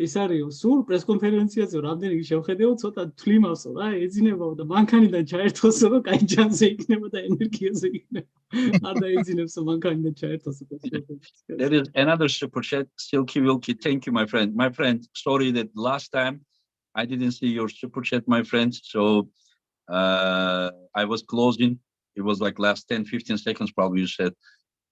ეს არისო, სულ პრეს კონფერენციაზე რამდენი შევხედეო, ცოტა თვლიმავსო რა, ეძინებაო და მანქანიდან ჩაერთოსო, რომ კაი ჯანზე იქნება და ენერგიაზე იქნება. არ დაიძინებსო მანქანიდან ჩაერთოსო. There is another super chat, Silky Wilkie. Thank you, my friend. My friend, sorry that last time I didn't see your super chat, my friend. So I was closing. It was like last 10-15 seconds, probably. You said,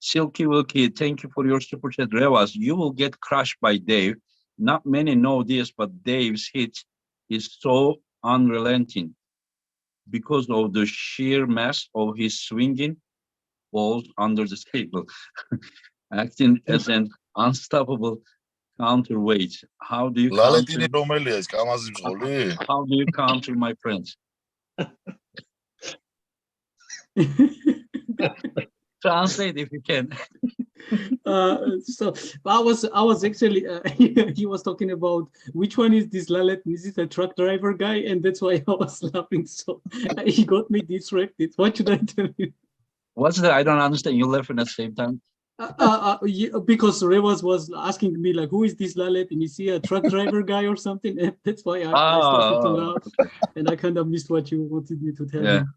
Silky Wilkie, thank you for your super chat. Revaz, you will get crushed by Dave. Not many know this, but Dave's hit is so unrelenting because of the sheer mass of his swinging balls under the table, acting as an unstoppable counterweight. How do you counter? How do you counter, my friends? Translate if you can. So I was actually he was talking about which one is this Lalet? Is it a truck driver guy? And that's why I was laughing. So he got me distracted. What should I tell you? What's that? I don't understand. You laughing at the same time. Because Revaz was asking me like, who is this Lalet? And is he a truck driver guy or something? And that's why I started to laugh, and I kind of missed what you wanted me to tell him.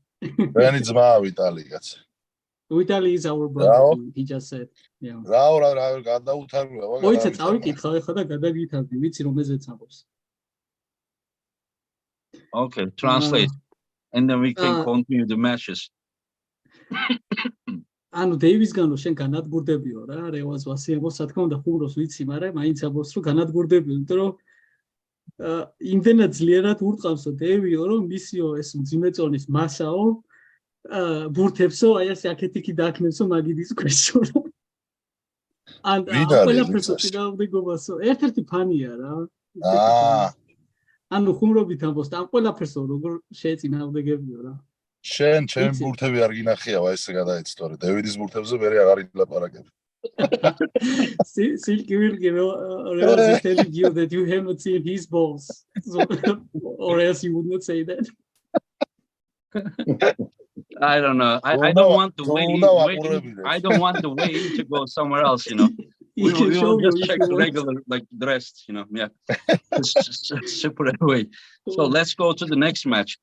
Vitaly is our brother. რაო He just said, yeah. რა გადაუთარგლა მოიცა წავიკითხა ეხლა და გადაგითარდი, ვიცი რომ ეზეც ამბობს. Okay, translate, and then we can continue the matches. ანუ დეივისგან რომ შენ განადგურდებიო რა, რევაზ ვასიამოს, რა თქმა უნდა ხუმროს ვიცი, მაგრამ მაინც ამბობს რომ განადგურდებიო, იმიტომ რომ იმდენად ძლიერად ურტყავსო დევიო, რომ მისიო ეს მძიმეწონის მასაო, ბურთებსო, აი ასე აქეთ-იქით დააქნევსო მაგიდის ქვეშო. ან ყველაფერს წინააღმდეგობასო, ერთ-ერთი ფანია რა. ანუ ხუმრობით ამბობს, ამ ყველაფერსო როგორ შეეწინააღმდეგებიო რა. შენ ჩემ ბურთები არ გინახიავა ესე გადაეცდორი დევიდის ბურთებზე მე აღარ ილაპარაკებ Silky Revaz is telling you that you haven't seen his balls, so, or else you would not say that. I don't know. I don't want the way. I don't want the way to go somewhere else. You know, we will just check the regular, like the rest. You know, yeah, just separate away. So let's go to the next match.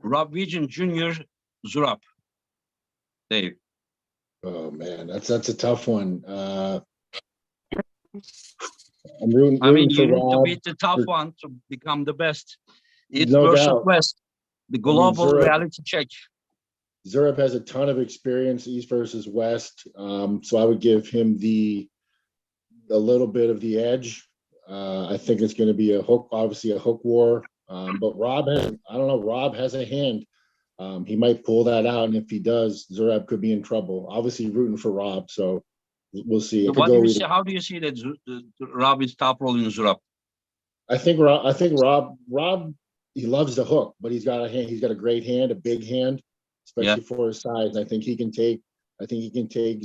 Rob Vision Jr. Zurab. Dave. Oh man, that's a tough one. I'm I mean, you need to beat the tough one to become the best. East versus West, the global reality check. Zurab has a ton of experience, East versus West. So I would give him a little bit of the edge. I think it's going to be obviously a hook war. But Rob has a hand. He might pull that out, and if he does, Zurab could be in trouble. Obviously rooting for Rob, so we'll see. How do you see that Rob is top role in Zurab? I think Rob, he loves the hook, but he's got a great hand, a big hand, especially for his size. I think he can take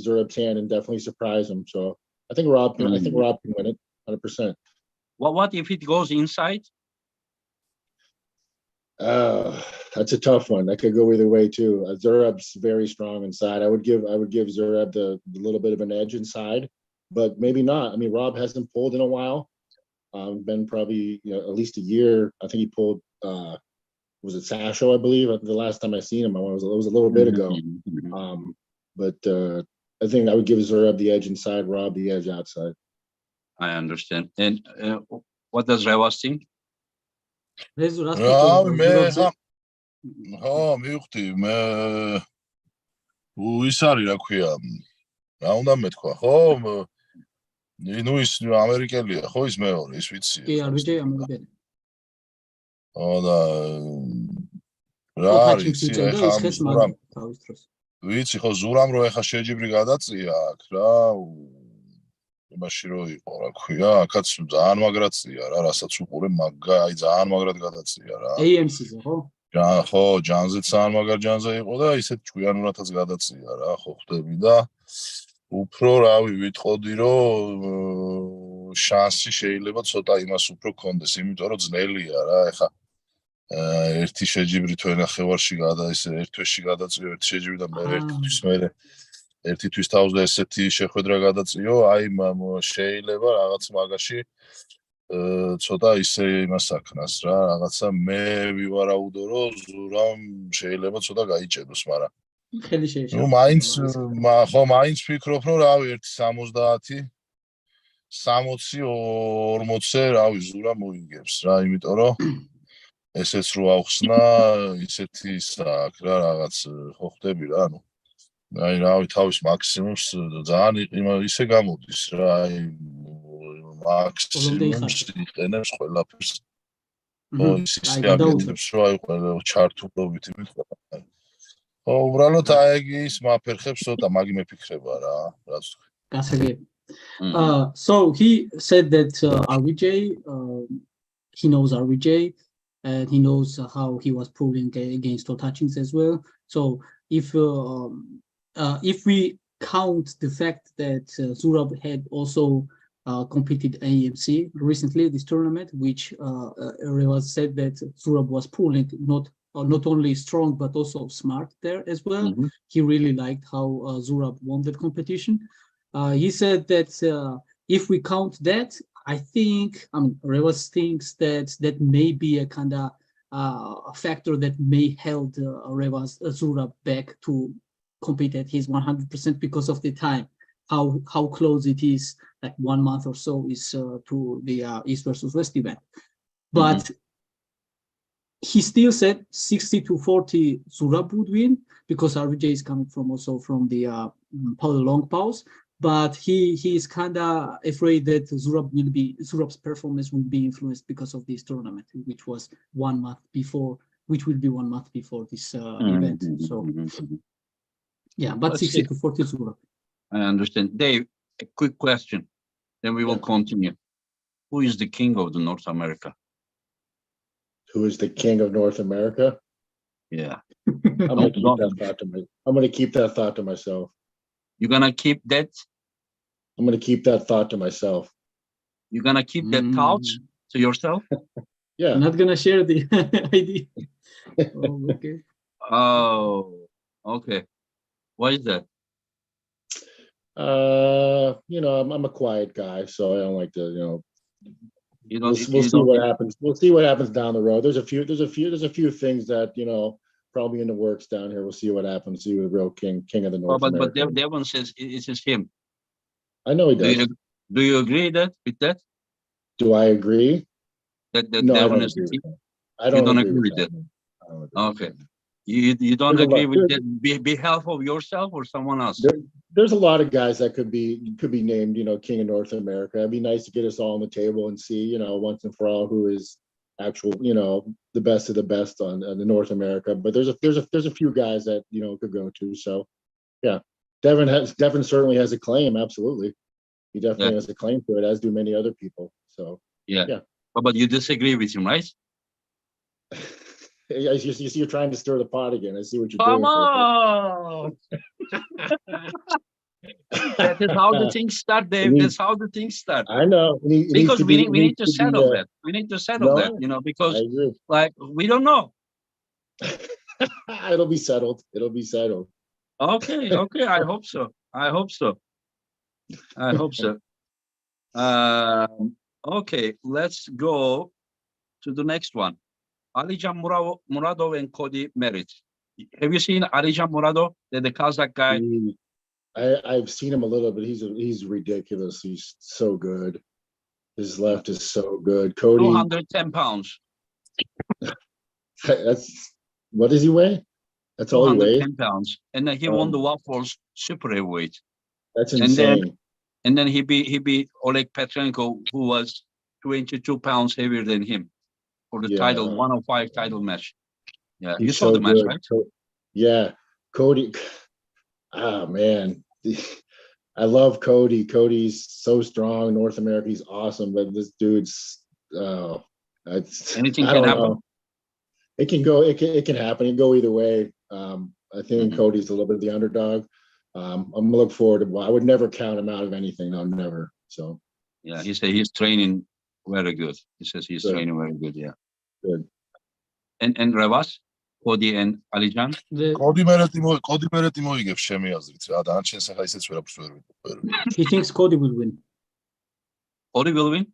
Zurab's hand and definitely surprise him. So I think Rob can win it 100%. What if it goes inside? That's a tough one. That could go either way too. Zurab's very strong inside. I would give Zurab the little bit of an edge inside, but maybe not. I mean, Rob hasn't pulled in a while. Been probably at least a year. I think he pulled. Was it Sasho? I believe the last time I seen him, it was a little bit ago. But I think I would give Zurab the edge inside, Rob the edge outside. I understand. And what does Revaz think? მივხვდი მე ის არის რა ქვია რა უნდა მეთქვა ხო ნუ ის ამერიკელია ხო ის მეორე ის ვიცი კი არვიჯე ამერიკელი და რა არის ეხლა ვიცი ხო ზურამ რო ეხა შეჯიბრი გადაწია აქ რა იმაში რო იყო რა ქვია აქაც ძალიან მაგრაცია რა რასაც უყურე აი ძალიან მაგრად გადაწია რა AMC-ზე ხო ხო ჯანზე ძალიან მაგარ ჯანზე იყო და ისეთ ჭკვიანურადაც გადაწია რა ხო ხდები და უფრო რავი ვიტყოდი რომ შანსი შეიძლება ცოტა იმას უფრო კონდეს იმიტომ რომ ძნელია რა ეხა ერთი შეჯიბრი თვენახევარში ერთ თვეში გადაწიო ერთი შეჯიბრი და მე ერთთვის მე ერთი თვის თავზე ესეთი შეხვედრა გადაწიო აი შეიძლება რაღაც მაგაში ცოტა ისე იმას აქნას რა რაღაცა მე ვივარაუდო რომ ზურამ შეიძლება ცოტა გაიჭედოს მაგრამ ხელი შეიძლება ნუ მაინც ვფიქრობ რომ რავი 1.70 60-40-ზე რავი ზურა მოიგებს რა იმიტომ რომ ესეც რო ავხსნა ისეთი აქ რა რაღაც ხო ხდები რა ნუ აი რავი თავის მაქსიმუმს ძალიან ისე გამოდის რა აი მაქსიმუმს იყენებს ყველაფერს ო ისე აგეთებს რომ აი ყველა ჩართულობით იმით ო უბრალოდ აი ის მაფერხებს ცოტა მაგი მეფიქრება რა რაც გასაგები so he said that RVJ he knows RVJ and he knows how he was pulling against Touchings as well. So if we count the fact that Zurab had also competed AMC recently this tournament, which Revaz said that Zurab was pulling not only strong but also smart there as well. He really liked how Zurab won that competition. He said that if we count that, I think Revaz thinks that may be a kind of a factor that may held Revaz Zurab back to compete at his 100% because of the time, how close it is, like 1 month or so is to the East versus West event. But he still said 60-40 Zurab would win because RVJ is coming from also from the power long pause. But he is kind of afraid that Zurab's performance will be influenced because of this tournament, which was 1 month before, which will be 1 month before this event. So yeah, but 60-40 Zurab. I understand. Dave, a quick question, then we will continue. Who is the king of the North America? Who is the king of North America? Yeah. I'm gonna keep that thought to myself. You're gonna keep that? I'm gonna keep that thought to myself. You're gonna keep that thoughts to yourself? Yeah. I'm not gonna share the idea. Oh, okay. Oh, okay. Why is that? I'm a quiet guy, so I don't like to, We'll we'll see what happens. We'll see what happens down the road. There's a few things that, probably in the works down here. We'll see what happens. See the real king of the North America. But Devon says it is him. I know he does. Do you agree with that? Do I agree? That No, I Devon don't is agree. I don't agree with that. Okay. You don't agree with that behalf of yourself or someone else? There's a lot of guys that could be named, king of North America. It'd be nice to get us all on the table and see, once and for all who is actual, the best of the best on the North America. But there's a few guys that could go to. So yeah, Devon certainly has a claim. Absolutely, he definitely has a claim to it, as do many other people. So yeah. But you disagree with him, right? You see, you're trying to stir the pot again. I see what you're doing. Come on! That is how the things start, Dave. That's how the things start. I know. Because we need to settle that. We need to settle that, because like we don't know. It'll be settled. Okay. I hope so. Okay, let's go to the next one. Alijan Muradov and Cody Merritt. Have you seen Alijan Muradov, the Kazakh guy? I've seen him a little bit. He's ridiculous. He's so good. His left is so good. Cody, 210 pounds. That's what does he weigh? That's all he weighs. 210 pounds, and then he won the Waffles super heavyweight. That's insane. And then he beat Oleg Petrenko, who was 22 pounds heavier than him for the title 105 title match. Yeah, you saw the match, right? Yeah, Cody. Ah, man, I love Cody. Cody's so strong. North America, he's awesome. But this dude's, anything can happen. It can go. It can happen. It can go either way. I think Cody's a little bit of the underdog. I'm gonna look forward to. I would never count him out of anything. No, never. So yeah, he said he's training very good. He says he's training very good. Yeah. Good. And Revaz, Cody and Alijan. Cody Merritt მოიგებს ჩემი აზრით რა. დანარჩენს ახლა ისეც ვერაფერს ვერ ვიტყვი. He thinks Cody will win. Cody will win?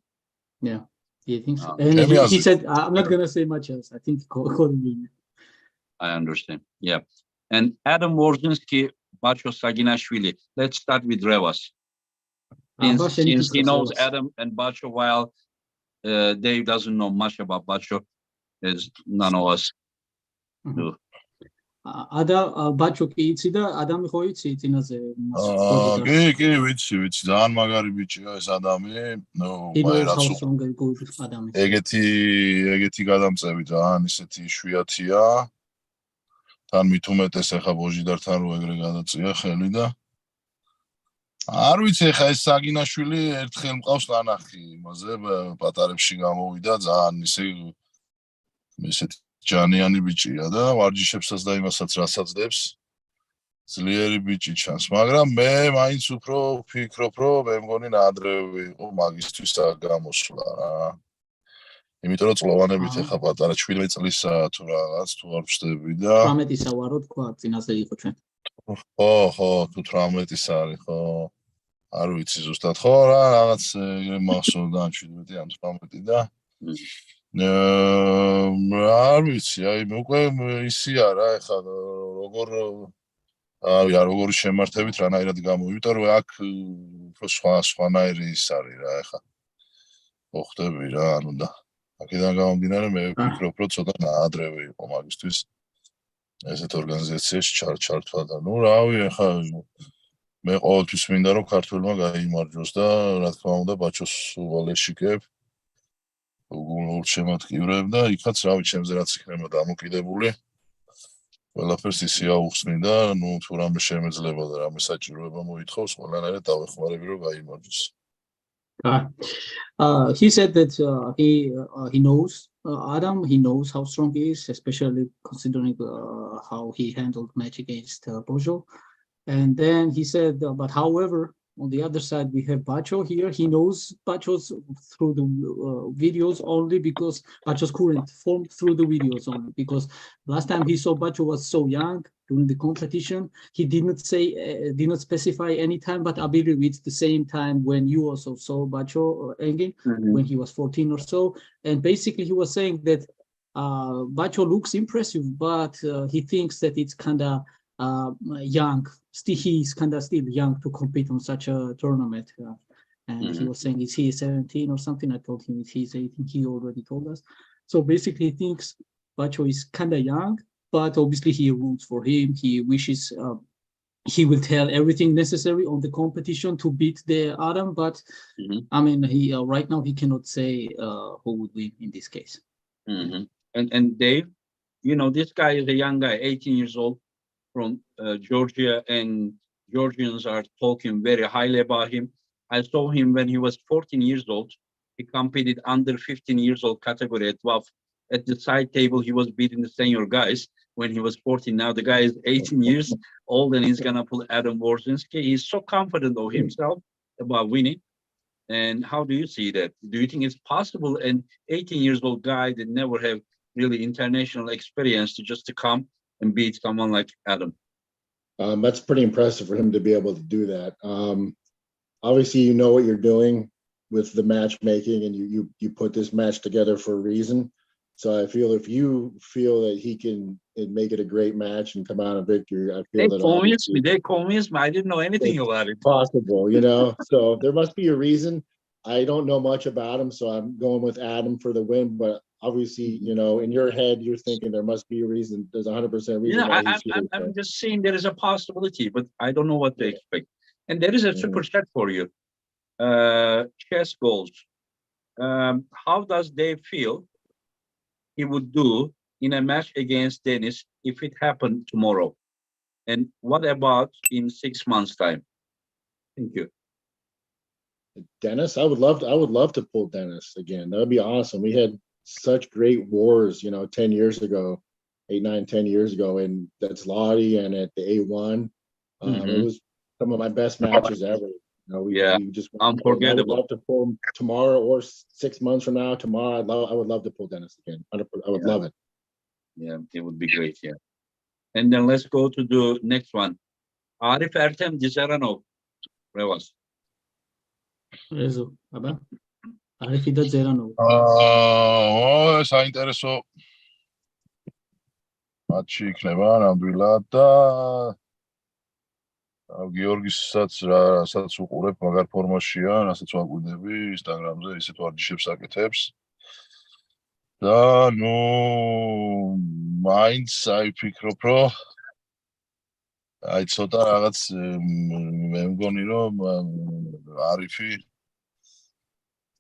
Yeah, he thinks so. And he said, I'm not going to say much else. I think Cody will win. I understand. Yeah. And Adam Wojcinski, Bacho Saginashvili. Let's start with Revaz. Since he knows Adam and Bacho, while Dave doesn't know much about Bacho, as none of us do. Bacho კი იცი და ადამი ხო იცი წინაზე? კი, ვიცი, ძალიან მაგარი ბიჭია ეს ადამი. ეგეთი გადამწევი ძალიან ისეთი იშვიათია. თან მით უმეტეს ახლა ბოჟიდართან რო ეგრე გადაწია ხელი და არ ვიცი ახლა ეს საგინაშვილი ერთხელ მყავს ნანახი იმაზე პატარებში გამოვიდა ძალიან ისეთი ჯანიანი ბიჭია და ვარჯიშებსაც და იმასაც რასაც დებს ძლიერი ბიჭი ჩანს მაგრამ მე მაინც უფრო ვფიქრობ რომ მე მგონი ნაადრევი იყო მაგისტრის გამოსვლა რა იმიტომ რომ წლოვანებით ახლა პატარა 17 წლისა თუ რაღაც თუ არ ვშდები და 18-ისა ვარო თქვა წინაზე იყო ჩვენ ხო თუ 18-ის არის ხო არ ვიცი ზუსტად ხო რა რაღაც ეგრე მახსოვდა 17 ან 18 და არ ვიცი აი უკვე ისია რა ეხლა რა როგორი შემართებით რანაირად გამოვიტო რომ აქ უფრო სხვანაირი ის არის რა ეხა მოხდები რა ანუ და აქედან გამომდინარე მე ვფიქრობ რომ ცოტა ადრევე იყო მაგისთვის ესეთ ორგანიზაციაში ჩართვა და ნუ რავი ეხა მე ყოველთვის მინდა რომ ქართველმა გაიმარჯვოს და რა თქმა უნდა ბაჩოს უვალეშიკებ ურჩემატკივრებ და იქაც რავი ჩემზე რაც იქნება დამოკიდებული ყველაფერს ისე აუხსნი და ნუ თუ რამე შემეძლება და რამე საჭიროება მოითხოვს ყველანაირად დავეხმარები რომ გაიმარჯვოს. He said that he knows Adam. He knows how strong he is, especially considering how he handled match against Bojo. And then he said, but however, on the other side, we have Bacho here. He knows Bacho's through the videos only because Bacho's current form through the videos only. Because last time he saw Bacho was so young during the competition, he did not specify any time, but I believe it's the same time when you also saw Bacho Engin when he was 14 or so. And basically, he was saying that Bacho looks impressive, but he thinks that it's kind of young. He's kind of still young to compete on such a tournament. And he was saying, is he 17 or something? I told him if he's 18, he already told us. So basically, he thinks Bacho is kind of young, but obviously he roots for him. He wishes he will tell everything necessary on the competition to beat the Adam. But I mean, he right now he cannot say who would win in this case. And Dave, you know, this guy is a young guy, 18 years old. From Georgia, and Georgians are talking very highly about him. I saw him when he was 14 years old. He competed under 15 years old category at WAF. At the side table, he was beating the senior guys when he was 14. Now the guy is 18 years old and he's gonna pull Adam Warzinski. He's so confident of himself about winning. And how do you see that? Do you think it's possible? An 18 years old guy that never have really international experience to come and beat someone like Adam? That's pretty impressive for him to be able to do that. Obviously, you know what you're doing with the matchmaking, and you put this match together for a reason. So I feel if you feel that he can make it a great match and come out a victory, I feel They that convinced me. I didn't know anything about it. Possible, you know. So there must be a reason. I don't know much about him, so I'm going with Adam for the win. But obviously, you know, in your head, you're thinking there must be a reason. There's 100% reason why he's here. I'm just saying there is a possibility, but I don't know what to expect. And there is a super chat for you. Chess goals. How does Dave feel he would do in a match against Dennis if it happened tomorrow? And what about in 6 months' time? Thank you. Dennis, I would love to pull Dennis again. That would be awesome. We had such great wars, you know, 10 years ago, 8, 9, 10 years ago, and that's Lottie and at the A1. It was some of my best matches ever. You know, we just unforgettable. I would love to pull him tomorrow or 6 months from now. Tomorrow, I would love to pull Dennis again. I would love it. Yeah, it would be great. Yeah. And then let's go to the next one. Arif Ertem Dizaranov, Revaz. Rezo, აბა. Arif და Zeranov. საინტერესო მატჩი იქნება ნამდვილად და გიორგისაც რასაც უყურებ მაგარ ფორმაშია, რასაც ვაკვირდები Instagram-ზე ისეთ ვარჯიშებს აკეთებს. და ნუ მაინც აი ვფიქრობ რომ აი ცოტა რაღაც მე მგონი რომ არიფი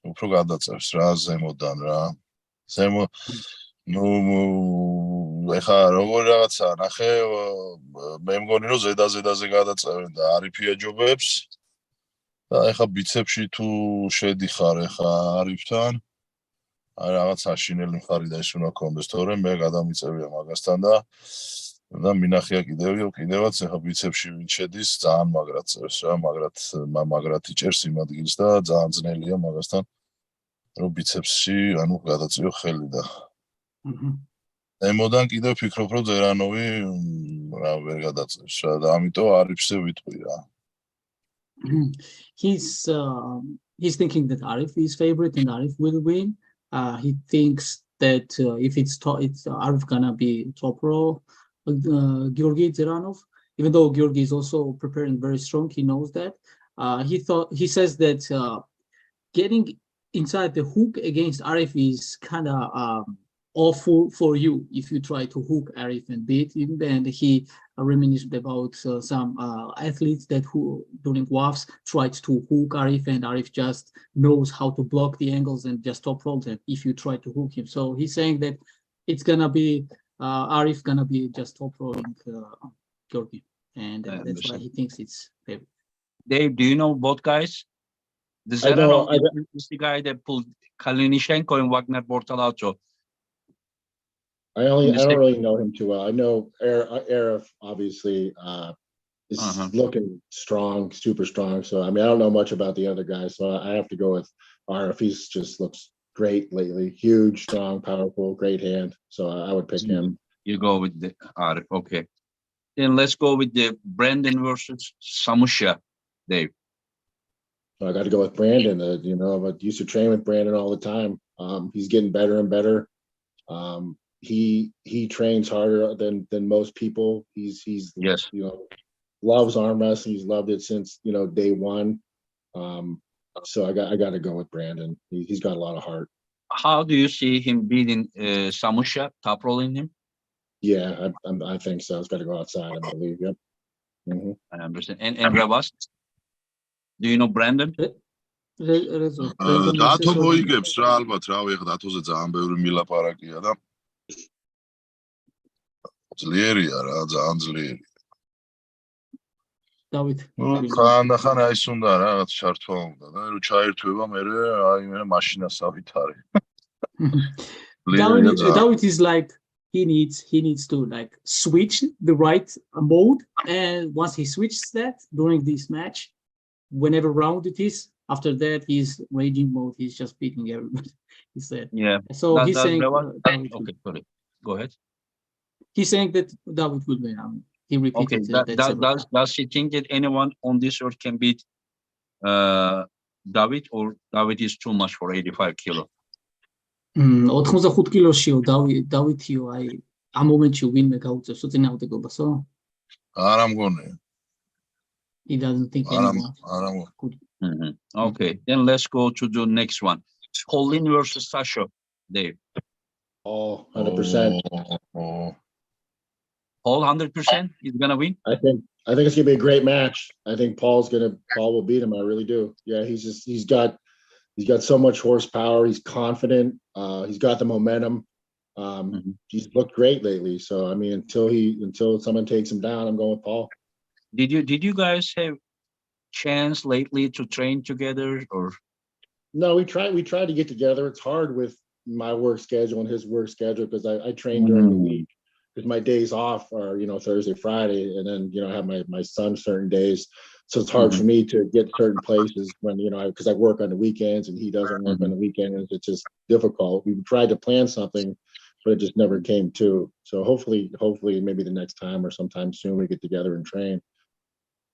უფრო გადაწევს რა ზემოდან რა. ნუ ეხა როგორ რაღაცა ნახე მე მგონი რომ ზედაზე გადაწევენ და არიფი ეჯობებს და ეხა ბიცეპში თუ შედიხარ ეხა არიფთან აი რაღაც აშინელი მხარი და ის უნდა კონდეს თორე მე გადამიწევია მაგასთან და მინახია კიდევაც ეხა ბიცეპში ვინ შედის ძალიან მაგრად წევს რა მაგრად იჭერს იმ ადგილს და ძალიან ძნელია მაგასთან რომ ბიცეპსში ანუ გადაწიო ხელი და ემოდან კიდევ ვფიქრობ რომ ზერანოვი რა ვერ გადაწევს რა და ამიტომ არიფზე ვიტყვი რა. He's thinking that Arif is favorite and Arif will win. He thinks that if it's Arif gonna be top row, Georgi Zeranov, even though Georgi is also preparing very strong, he knows that. He says that getting inside the hook against Arif is kind of awful for you if you try to hook Arif and beat him. And he reminisced about some athletes that who during WAFs tried to hook Arif, and Arif just knows how to block the angles and just top roll them if you try to hook him. So he's saying that it's gonna be Arif gonna be just top rolling Georgi, and that's why he thinks it's favorite. Dave, do you know both guys? The I know, Zerano is the guy that pulled Kalinishenko and Wagner Bortolaucho. I don't really know him too well. I know Arif obviously is looking strong, super strong. So I mean, I don't know much about the other guys, so I have to go with Arif. He's just looks great lately. Huge, strong, powerful, great hand. So I would pick him. You go with the Arif, okay. Then let's go with the Brandon versus Samusha, Dave. So I got to go with Brandon. You know, I used to train with Brandon all the time. He's getting better and better. He trains harder than most people. He's Yes, you know, loves arm wrestling. He's loved it since, you know, day one. So I got to go with Brandon. He's got a lot of heart. how do you see him beating Samusha, top rolling him? Yeah, I think so. It's got to go outside, I believe. Yep. I understand. And Revaz, do you know Brandon? დათო მოიგებს რა, ალბათ რა, ეხლა დათოზე ძალიან ბევრი მილაპარაკია და ძლიერია რა, ძალიან ძლიერია. დავით. ხან აი სუნდა რაღაც ჩართვა უნდა და რო ჩაერთვება მერე აი მე მაშინას ავითარი. David is like he needs to like switch the right mode, and once he switches that during this match, whenever round it is, after that he's raging mode. He's just beating everybody. He said. Yeah. So he's saying. Okay, sorry. Go ahead. He's saying that David will win. He repeated that. Does he think that anyone on this earth can beat David, or David is too much for 85 kilo? 85 კილოშიო დავითიო აი ამ მომენტში ვინმე გაუწევს წინააღმდეგობასო? არა მგონია. He doesn't think anyone. Okay, then let's go to the next one. Pauline versus Sasha, Dave. Oh, 100%. Paul 100% is gonna win. I think it's gonna be a great match. I think Paul will beat him. I really do. Yeah, he's got so much horsepower. He's confident. He's got the momentum. He's looked great lately. So I mean, until someone takes him down, I'm going with Paul. Did you guys have chance lately to train together, or? No, we tried to get together. It's hard with my work schedule and his work schedule because I train during the week. Because my days off are, you know, Thursday, Friday, and then, you know, I have my son certain days. So it's hard for me to get certain places when, you know, because I work on the weekends and he doesn't work on the weekends. It's just difficult. We tried to plan something, but it just never came to. So hopefully maybe the next time or sometime soon we get together and train.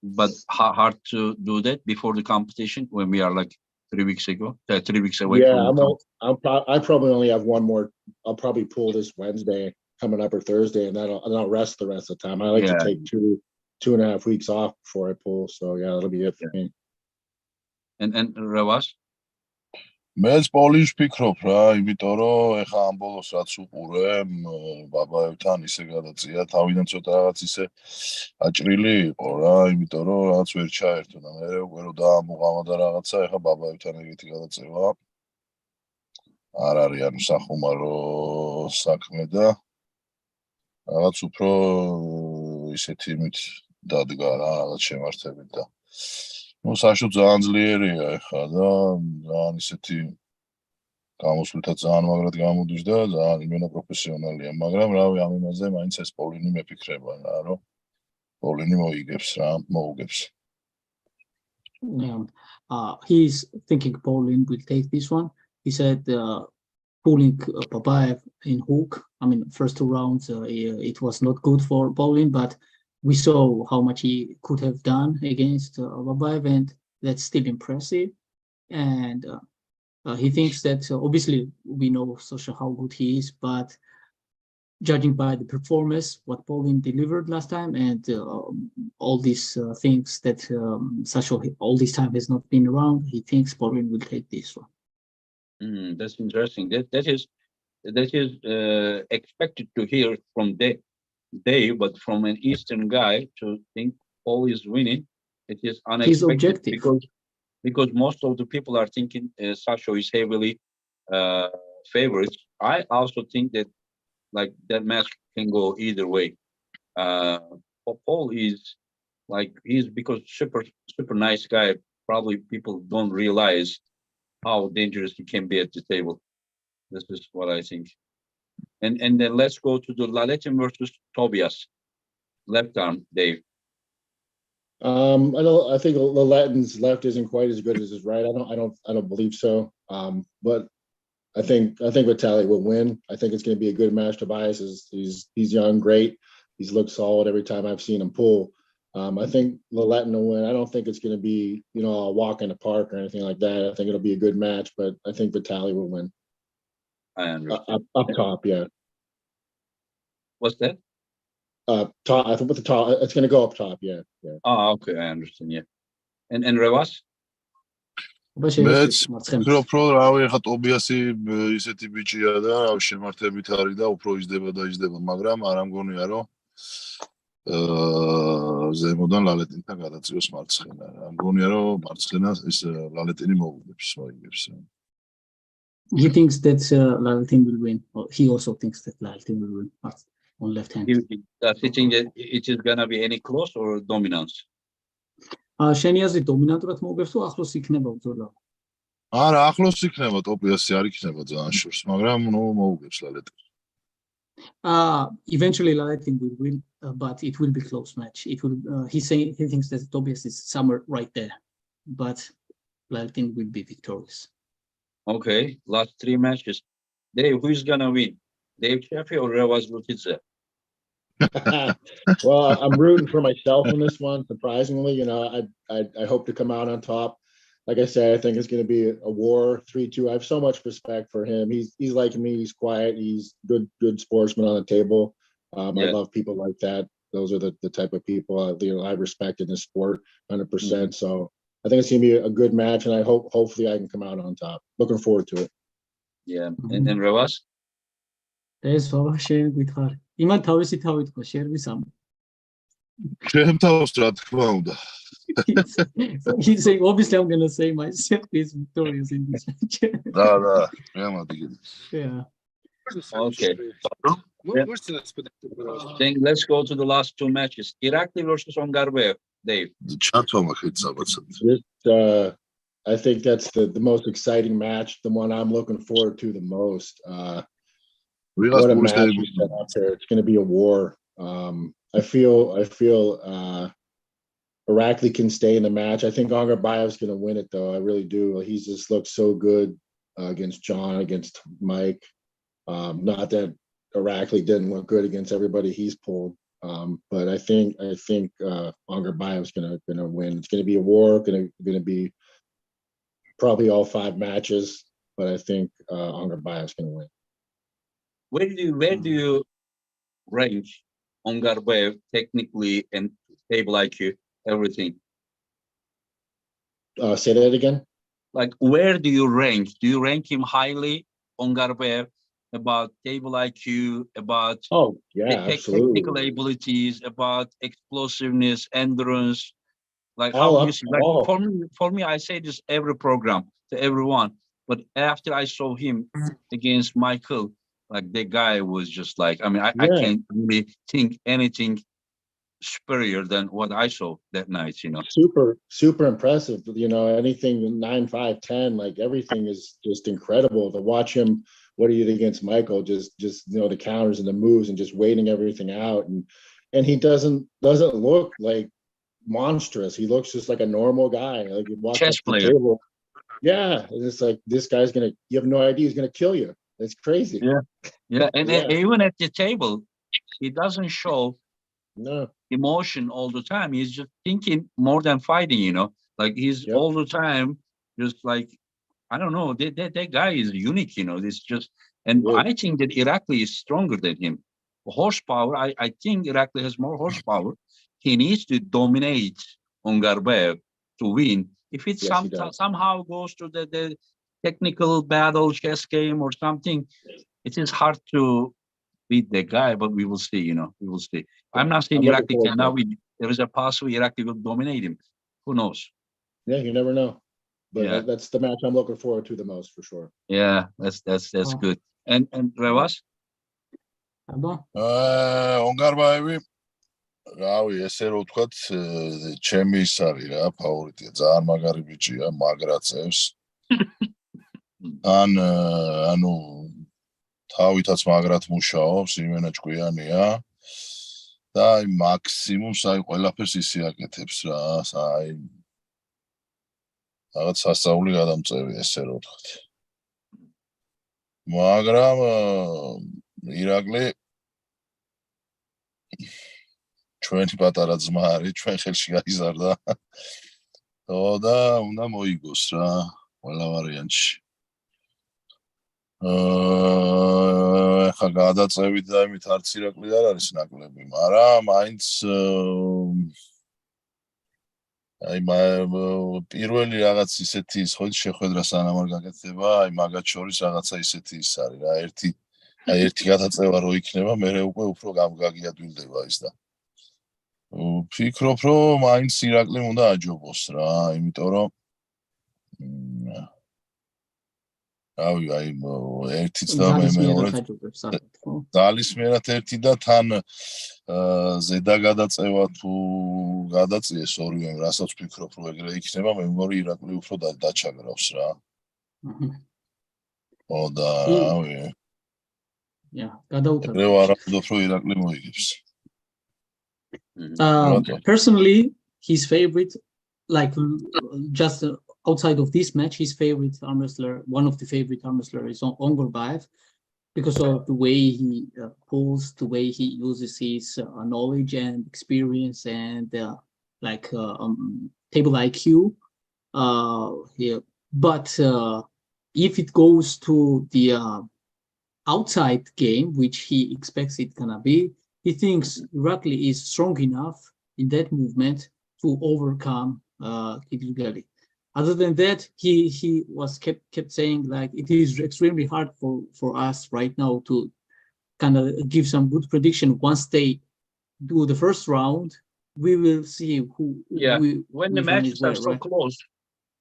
But hard to do that before the competition when we are like 3 weeks away. Yeah, I probably only have one more. I'll probably pull this Wednesday coming up or Thursday, and I'll rest the rest of the time. I like to take 2.5 weeks off before I pull. So yeah, that'll be it for me. And Revaz? მეც პოლინს ვფიქრობ რა, იმიტომ რომ ეხა ამ ბოლოს რაც უყურე, ბაბაებთან ისე გადაწია, თავიდან ცოტა რაღაც ისე აჭრილი იყო რა, იმიტომ რომ რაღაც ვერ ჩაერთო და მე უკვე რომ დაამოღამა და რაღაცა, ეხა ბაბაებთან ეგეთი გადაწევა არ არის, ანუ სახუმარო საქმე და რაღაც უფრო ისეთი იმით დადგა რა, რაღაც შემართებით და ну Саша ძალიან ძლიერია ეხლა და ძალიან ისეთი გამოსვლით ძალიან მაგრად გამოდის და ძალიან იმენა პროფესიონალია, მაგრამ რავი ამ იმაზე მაინც ეს პოლინი მეფიქრება რა, რომ პოლინი მოიგებს რა, მოუგებს. He's thinking Pauline will take this one. He said pulling Babaev in hook. I mean, first 2 rounds it was not good for Pauline, but we saw how much he could have done against Babaev, and that's still impressive. And he thinks that obviously we know Sasha how good he is, but judging by the performance, what Pauline delivered last time, and all these things that Sasho all this time has not been around, he thinks Pauline will take this one. That's interesting. That is expected to hear from Dave, but from an Eastern guy to think Paul is winning, it is unexpected. He's objective. Because most of the people are thinking Sasho is heavily favorite. I also think that like that match can go either way. Paul is like he's because super nice guy. Probably people don't realize how dangerous he can be at the table. This is what I think. And then let's go to the Laletin versus Tobias. Left arm, Dave. I think the Latin's left isn't quite as good as his right. I don't believe so. But I think Vitaly will win. I think it's going to be a good match. Tobias he's young, great. He's looked solid every time I've seen him pull. I think the Latin will win. I don't think it's going to be a walk in the park or anything like that. I think it'll be a good match, but I think Vitaly will win. I understand. Up top, yeah. What's that? Top. I think with the top, it's going to go up top. Yeah. Oh, okay, I understand. Yeah. And Revaz? მეც ვფიქრობ, რომ რავი, ხა ტობიასი ისეთი ბიჭია და შემართებით არის და უფრო იზრდება, მაგრამ არ ამგონია, რომ ზემოდან ლალეტინთან გადაწიოს მარცხენა. ამგონია, რომ მარცხენა ის ლალეტინი მოუგებს, მოიგებს. He thinks that Laletin will win. Or he also thinks that Laletin will win on left hand. Does he think that it is gonna be any close or dominance? შენი აზრით დომინანტურად მოუგებს თუ ახლოს იქნება ბრძოლა? არა, ახლოს იქნება, ტოპიასი არ იქნება ძალიან შორს, მაგრამ მოუგებს ლალეტინს. Eventually Laletin will win, but it will be close match. It will. He thinks that Tobias is somewhere right there, but Laletin will be victorious. Okay, last 3 matches. Dave, who's gonna win? Dave Chaffee or Revaz Lutidze? Well, I'm rooting for myself in this one. Surprisingly, I hope to come out on top. Like I said, I think it's going to be a war, 3-2. I have so much respect for him. He's like me. He's quiet. He's good sportsman on the table. I love people like that. Those are the type of people I respect in this sport, 100%. So I think it's going to be a good match, and I hopefully I can come out on top. Looking forward to it. Yeah, and Revaz? ეს ბაბა შენ გითხარი. იმან თავისი თავი თქვა, შერვის ამ. შენ თავს რა თქმა უნდა. He's saying, obviously, I'm going to say myself is victorious in this match. და, რამადი. Yeah. Okay. Then let's go to the last 2 matches. Irakli versus Ongarbev, Dave. ჩათომა ხეცაბაცა. I think that's the most exciting match, the one I'm looking forward to the most. What a match we set up there. It's going to be a war. I feel Irakli can stay in the match. I think Ongarbayev's going to win it, though. I really do. He's just looked so good against John, against Mike. Not that Irakli didn't look good against everybody he's pulled, but I think Ongarbayev's going to win. It's going to be a war. Going to be probably all 5 matches, but I think Ongarbayev's going to win. Where do you range Ongarbayev technically and table IQ, everything? Say that again. Like, where do you rank? Do you rank him highly, Ongarbayev, about table IQ, about technical abilities, about explosiveness, endurance? Like, how do you see? Like, for me, I say this every program to everyone. But after I saw him against Michael, like, the guy was just like, I mean, I can't really think anything superior than what I saw that night, Super impressive. Anything 9, 5, 10, like, everything is just incredible. To watch him, what he did against Michael, just the counters and the moves and just waiting everything out. And he doesn't look like monstrous. He looks just like a normal guy. Like, you walk chess up the player. table. Yeah. And it's like, this guy's you have no idea he's going to kill you. It's crazy. Yeah. And even at the table, he doesn't show emotion all the time. He's just thinking more than fighting, like he's all the time just like, I don't know, that guy is unique, It's just, and I think that Irakli is stronger than him. horsepower, I think Irakli has more horsepower. He needs to dominate Ungarbayev to win. If it Yes, he does. somehow goes to the technical battle, chess game or something, it is hard to beat the guy, but we will see, we will see. I'm not saying I'm looking Irakli forward can to now it. win. There is a possibility Irakli will dominate him. Who knows? Yeah, you never know. But Yeah. that's the match I'm looking forward to the most for sure. Yeah, that's Oh. good. And Revaz? აბა ონგარბაევი რავი ესე რომ ვთქვათ ჩემი ის არის რა ფავორიტია ძალიან მაგარი ბიჭია მაგრა წევს ანუ თავითაც მაგრად მუშაობს იმენა ჭკვიანია და აი მაქსიმუმს აი ყველაფერს ისე აკეთებს რა აი რაღაც სასწაული გადამწევი ესე რომ ვთქვათ მაგრამ ირაკლი ჩვენი პატარა ძმა არის, ჩვენ ხელში გაიზარდა. და უნდა მოიგოს რა, ყველა ვარიანტში. ხა გადაწევით და იმით არც ირაკლი არ არის ნაკლები, მაგრამ მაინც აი პირველი რაღაც ისეთი ხო შეხვედრა სანამ არ გაკეთდება, აი მაგათ შორის რაღაცა ისეთი ის არის რა, ერთი გადაწევა რო იქნება, მერე უკვე უფრო გაგიადვილდება ის და ვფიქრობ, რომ მაინც ირაკლიმ უნდა აჯობოს რა, იმიტომ რომ რავი, აი ერთიც და მეორე ძალისმიერად ერთი და თან ზედა გადაწევა თუ გადაწიეს ორივემ, რასაც ვფიქრობ, რომ ეგრე იქნება, მე მგონი ირაკლი უფრო დაჩაგრავს რა. და რავი. გადაუთავე. ვარაუდობ, რომ ირაკლი მოიგებს. Personally, his favorite, like just outside of this match, his favorite arm wrestler, one of the favorite arm wrestler is Ongorbayev, because of the way he pulls, the way he uses his knowledge and experience and table IQ. But if it goes to the outside game, which he expects it gonna be, he thinks Irakli is strong enough in that movement to overcome Kidrigali. Other than that, he was kept saying like it is extremely hard for us right now to kind of give some good prediction. Once they do the first round, we will see who. Yeah, when the matches are so close,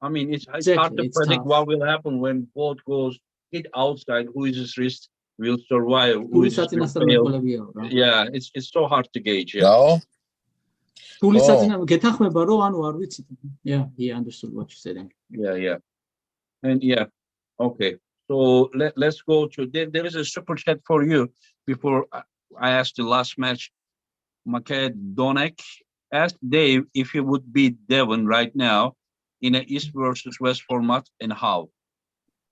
I mean, it's hard to predict what will happen when both goes hit outside. Who is his wrist will survive? Who is his fail? Yeah, it's so hard to gauge. Yeah. Yeah, he understood what you said. Yeah. And yeah, okay. So let's go to there is a super chat for you before I ask the last match. Maked Donek asked Dave if he would beat Devon right now in an East versus West format and how.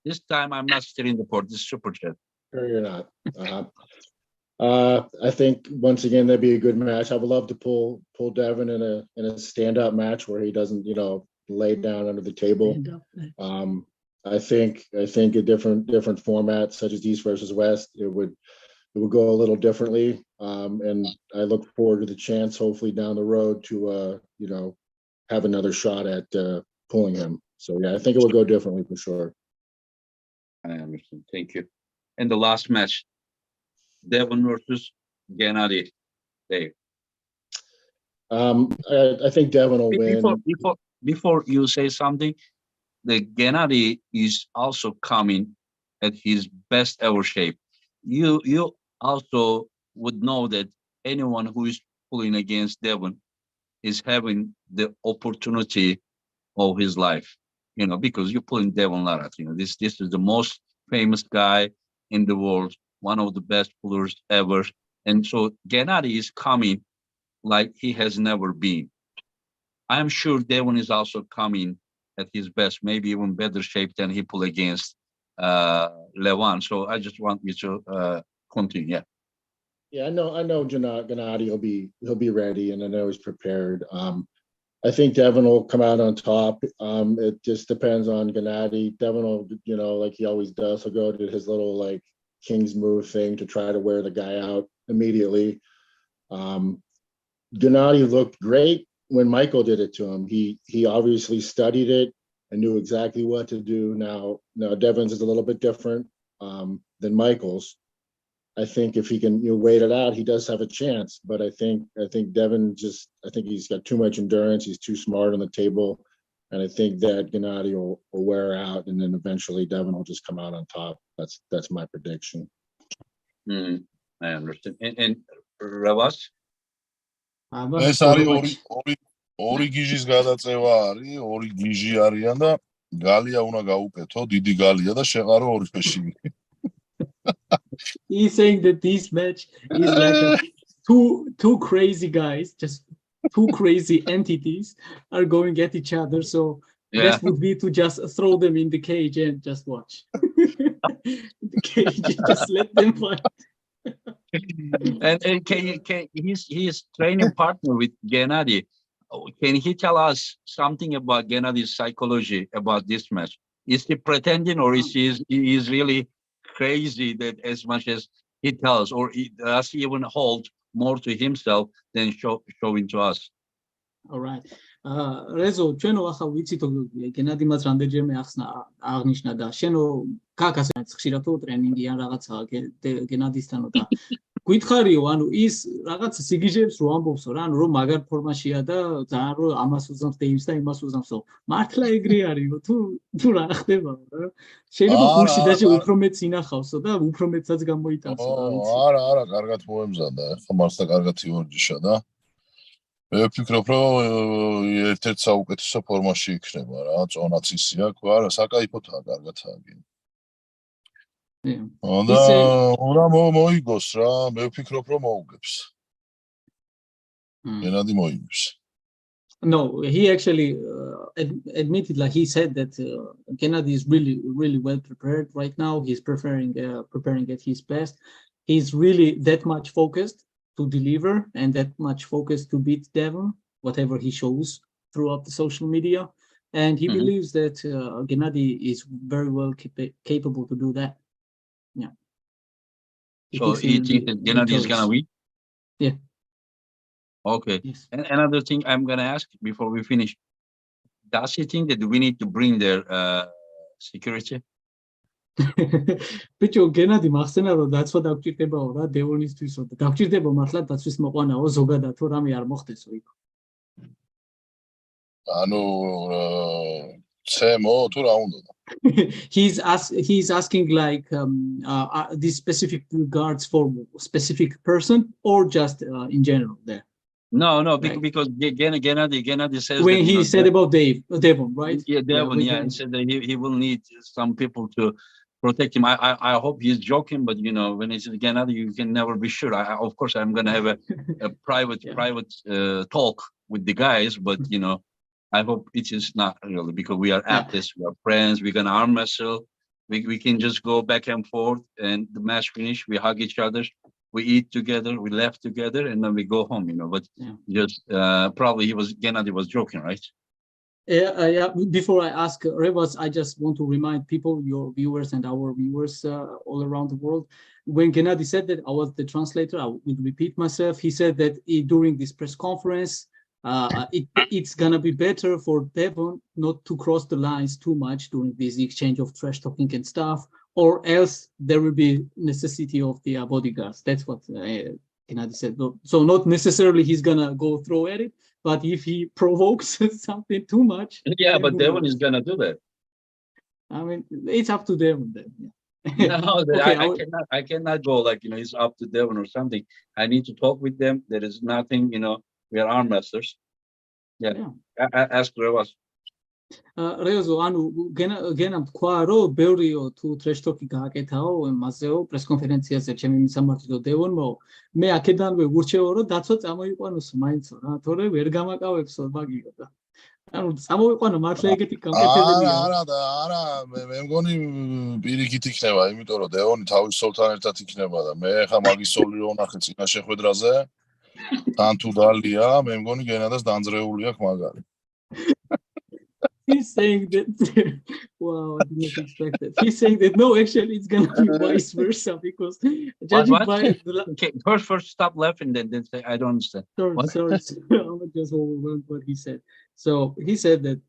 This time I'm not steering the port. This is super chat. Sure, you're not. I think once again that'd be a good match. I would love to pull Devon in a stand-up match where he doesn't, lay down under the table. I think a different format such as East versus West, it would go a little differently. And I look forward to the chance, hopefully down the road, to have another shot at pulling him. So yeah, I think it would go differently for sure. I understand. Thank you. And the last match, Devon versus Gennady. Dave. I think Devon will win. Before you say something, the Gennady is also coming at his best ever shape. You also would know that anyone who is pulling against Devon is having the opportunity of his life, because you're pulling Devon Larat. This is the most famous guy in the world, one of the best pullers ever. And so Gennady is coming like he has never been. I'm sure Devon is also coming at his best, maybe even better shape than he pulled against Levan. So I just want you to continue. Yeah, I know Gennady he'll be ready, and I know he's prepared. I think Devon will come out on top. It just depends on Gennady. Devon will, like he always does, he'll go to his little like King's move thing to try to wear the guy out immediately. Gennady looked great when Michael did it to him. He obviously studied it and knew exactly what to do. Now Devon's is a little bit different than Michael's. I think if he can wait it out, he does have a chance. But I think Devon I think he's got too much endurance. He's too smart on the table. And I think that Gennady will wear out, and then eventually Devon will just come out on top. That's my prediction. I understand. And Revaz? ეს არის ორი გიჟის გადაწევა არის, ორი გიჟი არიან და გალია უნდა გაუკეთო, დიდი გალია და შეყარო ორი ფეში. He's saying that this match is like two crazy guys, just two crazy entities are going at each other. So best would be to just throw them in the cage and just watch. The cage, just let them fight. And he's training partner with Gennady. Can he tell us something about Gennady's psychology about this match? Is he pretending, or is he really crazy that as much as he tells, or does he even hold more to himself than showing to us? All right. Rezo, ჩვენო ახლა ვიცით გენადიმაც რამდენჯერმე აღნიშნა და შენო კაკას ხშირად ტრენინგი ან რაღაცა გენადისთანო და გითხარიო, ანუ ის რაღაც სიგიჟებს რო ამბობსო რა, ანუ რომ მაგარ ფორმაშია და ძალიან რომ ამას უზამს და იმს და იმას უზამსო. მართლა ეგრე არისო თუ რა ხდება რა? შეიძლება გულში დაჟე უფრო მეც ინახავსო და უფრო მეცაც გამოიტანსო რა ვიცი. არა, კარგად მოემზადა. ახლა მართლა კარგად იორჯიშა და მე ვფიქრობ, რომ ერთ-ერთ საუკეთესო ფორმაში იქნება რა, წონაც ისი აქვს, არა, საკაიფოთაა, კარგადაა კი. და რა მოიგოს რა, მე ვფიქრობ, რომ მოუგებს. გენადი მოიგებს. No, he actually admitted, like he said that Gennady is really well prepared right now. He's preparing at his best. He's really that much focused to deliver and that much focused to beat Devon, whatever he shows throughout the social media. And he believes that Gennady is very well capable to do that. Yeah. So he thinks that Gennady is going to win? Yeah. Okay. Yes. And another thing I'm going to ask before we finish, does he think that we need to bring their security? ბიჭო გენადი მახსენა რომ დაცვა დაგჭირდებაო რა დევონისთვისო და დაგჭირდება მართლა დაცვის მოყვანაო ზოგადად თუ რამე არ მოხდესო იქ ანუ ცემო თუ რა უნდა he's asking like these specific regards for specific person or just in general there. No, because Gennady says when that, he said about Devon, right? Yeah, Devon, he said that he will need some people to protect him. I hope he's joking, but when he says Gennady, you can never be sure. Of course, I'm gonna have a private talk with the guys, but I hope it is not really, because we are athletes, we are friends, we're gonna arm wrestle. We can just go back and forth, and the match finish, we hug each other, we eat together, we laugh together, and then we go home, But just probably Gennady was joking, right? Yeah. Before I ask Revaz, I just want to remind people, your viewers and our viewers all around the world, when Gennady said that, I was the translator, I will repeat myself. He said that during this press conference, it's gonna be better for Devon not to cross the lines too much during this exchange of trash talking and stuff, or else there will be necessity of the bodyguards. That's what Gennady said. So not necessarily he's gonna go throw at it, but if he provokes something too much, but Devon is gonna do that. I mean, it's up to Devon then. Yeah. No, okay, I cannot go like it's up to Devon or something. I need to talk with them. There is nothing, we are arm wrestlers. Yeah. Ask Revaz. Rezo, ანუ გენა თქვა რომ ბევრიო თუ trash talk-ი გააკეთაო მასეო პრეს კონფერენციაზე ჩემი მისამართლეო დევონმო მე აქედანვე ურჩევო რომ დაცვა წამოიყვანოსო მაინცო რა თორე ვერ გამაკავებსო მაგიო და ანუ წამოიყვანო მართლა ეგეთი კონკრეტებია არა მე მგონი პირიქით იქნება იმიტომ რომ დევონი თავის სოლთან ერთად იქნება და მე ხა მაგის სოლი რო ვნახე წინა შეხვედრაზე თან თუ დალია მე მგონი გენადას დამძრეული აქვს მაგარი He he's saying that. Wow, I did not expect that. He's saying that no, actually, it's gonna be vice versa because judging What? by the. Okay, first stop laughing, then say I don't understand. Sorry, What? sorry, I'm just overwhelmed what he said. So he said that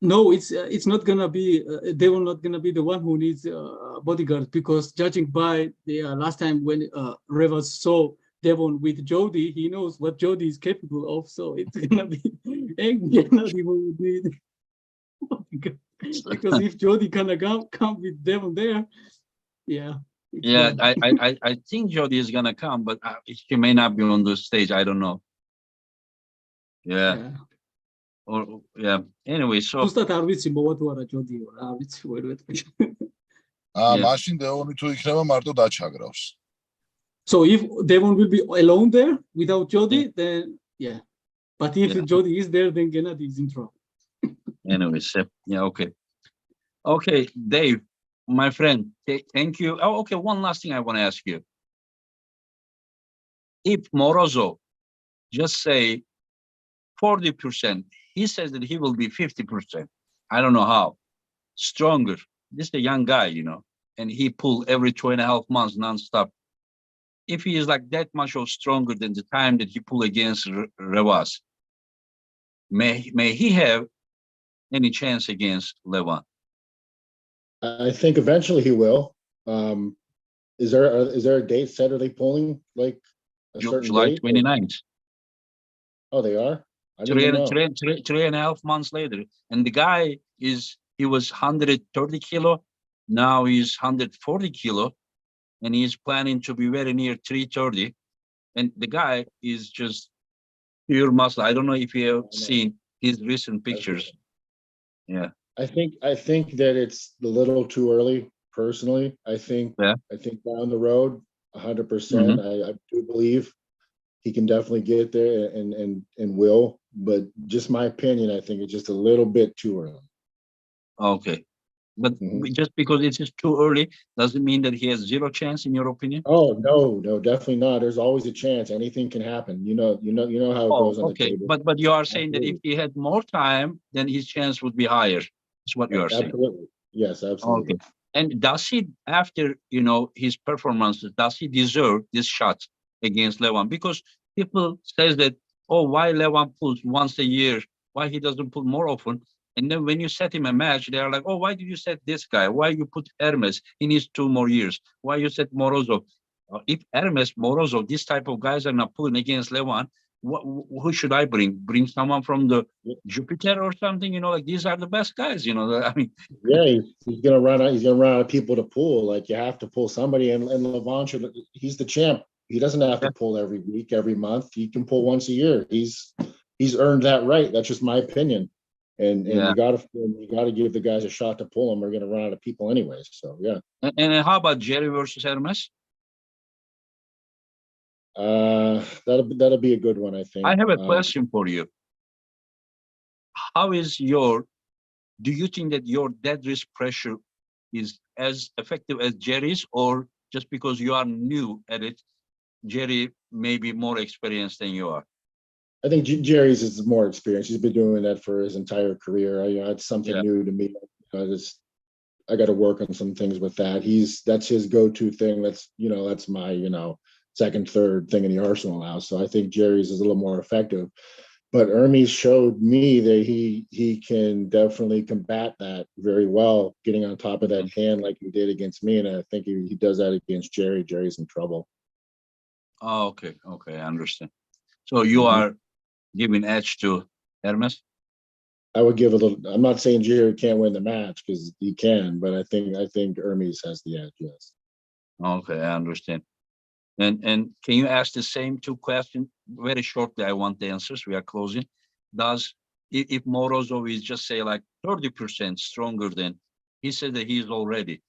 no, it's not gonna be. They were not gonna be the one who needs bodyguards because judging by the last time when Revaz saw Devon with Jody, he knows what Jody is capable of. So it's gonna be Gennady who would need bodyguard. Because if Jody gonna come with Devon there, yeah. Yeah, I think Jody is gonna come, but she may not be on the stage. I don't know. Yeah. Or yeah. Anyway, so ზუსტად არ ვიცი მოვა თუ არა ჯოდიო რა ვიცი ვერ ვეთქვი. მაშინ დევონი თუ იქნება მარტო დაჩაგრავს. So if Devon will be alone there without Jody, then yeah. But if Jody is there, then Gennady is in trouble. Anyways, yeah, okay. Okay, Dave, my friend, thank you. Oh, okay, one last thing I want to ask you. If Morozov just say 40%, he says that he will be 50%. I don't know how. Stronger. This is a young guy, you know, and he pulled every 2.5 months nonstop. If he is like that much of stronger than the time that he pulled against Revaz, may he have any chance against Levan? I think eventually he will. Is there a date set? Are they pulling like a certain July date? 29th. Oh, they are? I Three didn't know. and 3.5 months later. And the guy he was 130 kilo. Now he's 140 kilo. And he's planning to be very near 330. And the guy is just pure muscle. I don't know if you have seen his recent pictures. Yeah. I think that it's a little too early, personally. I think down the road, 100%. I do believe he can definitely get there and will. But just my opinion, I think it's just a little bit too early. Okay. But just because it is too early doesn't mean that he has zero chance, in your opinion? Oh no, definitely not. There's always a chance. Anything can happen. You know how it goes on the table. But you are saying that if he had more time, then his chance would be higher. That's what you are saying. Absolutely. Yes, absolutely. Okay. And does he, after his performances, does he deserve this shot against Levan? Because people says that, oh, why Levan pulls once a year? Why he doesn't pull more often? And then when you set him a match, they are like, oh, why did you set this guy? Why you put Hermes? He needs 2 more years. Why you set Morozov? If Hermes, Morozov, this type of guys are not pulling against Levan, who should I bring? Bring someone from the Jupiter or something? Like these are the best guys. I mean, yeah, he's gonna run out. He's gonna run out of people to pull. Like you have to pull somebody, and Levan should. He's the champ. He doesn't have to pull every week, every month. He can pull once a year. He's earned that right. That's just my opinion. And you gotta give the guys a shot to pull them. We're gonna run out of people anyways. So yeah. And how about Jerry versus Hermes? That'll be a good one, I think. I have a question for you. Do you think that your dead risk pressure is as effective as Jerry's, or just because you are new at it, Jerry may be more experienced than you are? I think Jerry's is more experienced. He's been doing that for his entire career. It's something new to me. I got to work on some things with that. That's his go-to thing. That's my second, third thing in the arsenal now. So I think Jerry's is a little more effective. But Hermes showed me that he can definitely combat that very well, getting on top of that hand like he did against me. And I think he does that against Jerry. Jerry's in trouble. Oh, okay, I understand. So you are giving edge to Hermes? I would give a little. I'm not saying Jerry can't win the match because he can, but I think Hermes has the edge. Yes. Okay, I understand. And can you ask the same 2 questions very shortly? I want the answers. We are closing. If Morozov is just say like 30% stronger than he said that he is already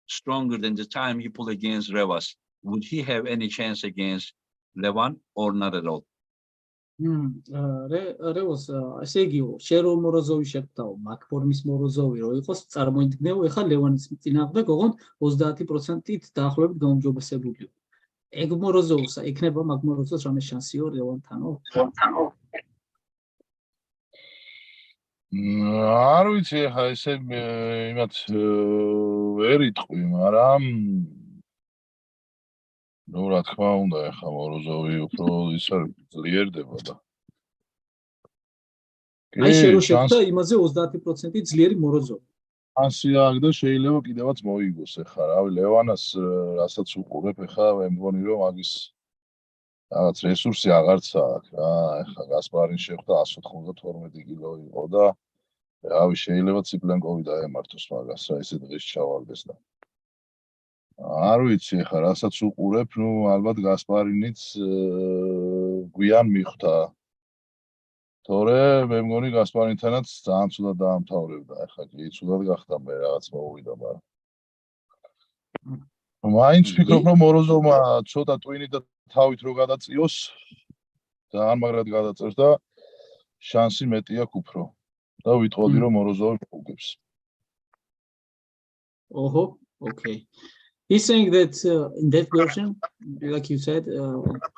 stronger than the time he pulled against Revaz, would he have any chance against Levan or not at all? რევას ესე იგივ შენ რომ მოროზოვი შეხვდაო მაგ ფორმის მოროზოვი რო იყოს წარმოიდგინეო ეხლა ლევანის წინააღმდეგ ოღონდ 30%-ით დაახლოებით გაუმჯობესებული. ეგ მოროზოვს იქნება მაგ მოროზოვს რამე შანსიო ლევანთანო? არ ვიცი ხა ესე იმათ ვერ იტყვი, მაგრამ ნუ რა თქმა უნდა ხა მოროზოვი უფრო ის არის ძლიერდება და აი შერო კი შეხვდა იმაზე 30% ძლიერი მოროზოვი. შანსი აქვს და შეიძლება კიდევაც მოიგოს ახლა რავი ლევანას რასაც უყურებ ახლა მე მგონი რომ მაგის რაღაც რესურსი აღარც აქვს რა ახლა გასპარინ შეხვდა 192 კილო იყო და რავი შეიძლება ციკლენკოვი დაემართოს მაგას რა ესე დღეს ჩავალდეს და არ ვიცი ახლა რასაც უყურებ ნუ ალბათ გასპარინიც გვიან მიხვდა თორე მე მგონი გასპარინთანაც ძალიან ცუდად დაამთავრებდა ახლა კი ცუდად გახდა მე რაღაც მოუვიდა მაგრამ მაინც ვფიქრობ რომ მოროზოვმა ცოტა ტვინი და თავით რო გადაწიოს ძალიან მაგრად გადაწერს და შანსი მეტი აქვს უფრო და ვიტყოდი რომ მოროზოვი მოუგებს Okay. He's saying that in that version, like you said,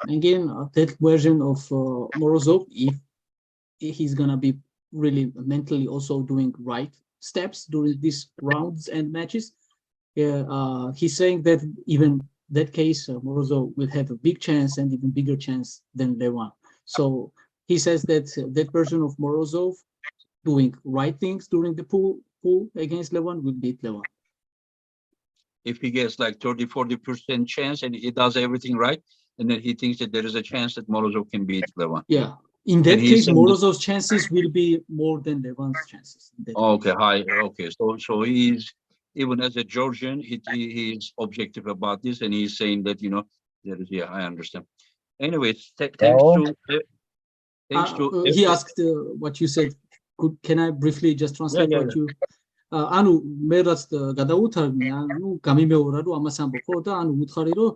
again, that version of Morozov, if he's gonna be really mentally also doing right steps during these rounds and matches, he's saying that even that case, Morozov will have a big chance and even bigger chance than Levan. So he says that that version of Morozov doing right things during the pool against Levan will beat Levan. If he gets like 30-40% chance and he does everything right, and then he thinks that there is a chance that Morozov can beat Levan. Yeah. In that case, Morozov's chances will be more than Levan's chances. Okay, high. Okay, so he's even as a Georgian, he's objective about this, and he's saying that there is. Yeah, I understand. Anyways, thanks to. He asked what you said. Can I briefly just translate what you? ანუ მე რაც გადავუთარგმნი, ანუ გამიმეორა რომ ამას ამბობ ხო და ანუ უთხარი რომ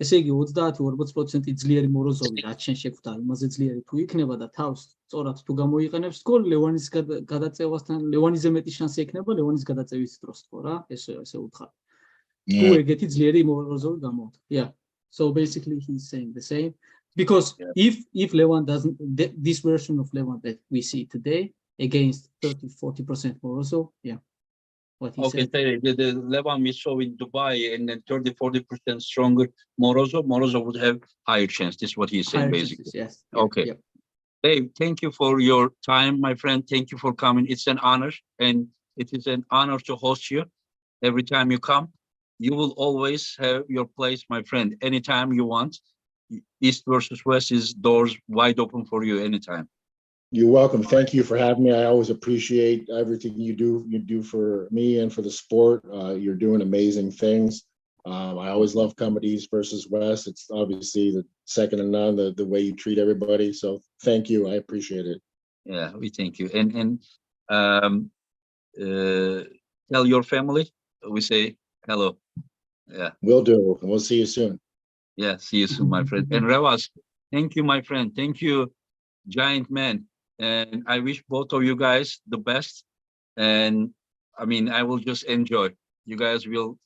ესე იგი 30-40% ძლიერი მოროზოვი რაც შენ შეხვდა იმაზე ძლიერი თუ იქნება და თავს სწორად თუ გამოიყენებს თქო ლევანის გადაწევასთან ლევანიზე მეტი შანსი ექნება ლევანის გადაწევის დროს თქო რა ესე უთხარი თუ ეგეთი ძლიერი მოროზოვი გამოვა. Yeah, so basically he's saying the same because if Levan doesn't this version of Levan that we see today against 30-40% Morozov, yeah. What he said. The Levan we saw in Dubai and then 30-40% stronger Morozov would have higher chance. This is what he's saying, basically. Yes. Okay. Yep. Dave, thank you for your time, my friend. Thank you for coming. It's an honor, and it is an honor to host you. Every time you come, you will always have your place, my friend. Anytime you want. East versus West is doors wide open for you anytime. You're welcome. Thank you for having me. I always appreciate everything you do for me and for the sport. You're doing amazing things. I always love coming to East versus West. It's obviously the second to none, the way you treat everybody. So thank you. I appreciate it. Yeah, we thank you. And tell your family, we say hello. Yeah. Will do. And we'll see you soon. Yeah, see you soon, my friend. And Revaz, thank you, my friend. Thank you, giant man. And I wish both of you guys the best. And I mean, I will just enjoy. You guys will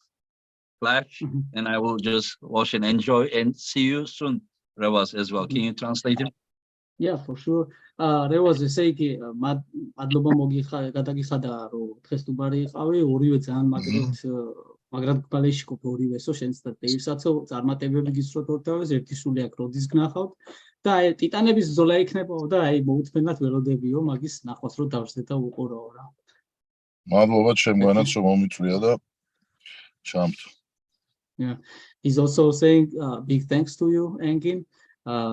flash, and I will just watch and enjoy. And see you soon, Revaz, as well. Can you translate him? Yeah, for sure. Revaz say ki adloba გადაგიხადა რომ დღეს თუბარი იყავი ორივე ძალიან მაგრად გბალეში ორივესო შენც და დეივსაცო წარმატებები გისურვოთ ორთავეს ერთი სული აქ როდის გნახავთ და აი ტიტანების ბრძოლა იქნებაო და აი მოუთმენად ველოდებიო მაგის ნახვას რომ დავსდე და უყურავო რა. მადლობა ჩემგანაც რომ მომიწვია და ჩამთ. Yeah, he's also saying big thanks to you, Engin,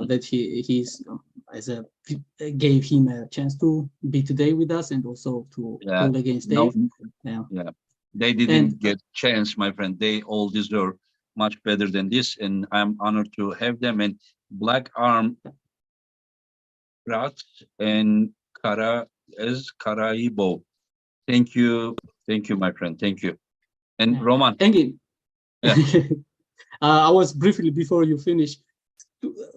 that he's gave him a chance to be today with us and also to pull against Dave. Yeah. They didn't get chance, my friend. They all deserve much better than this, and I'm honored to have them. And Black Arm Rat and Karaibo. Thank you, my friend. Thank you. And Roman. Engin. Yeah. I was briefly before you finish.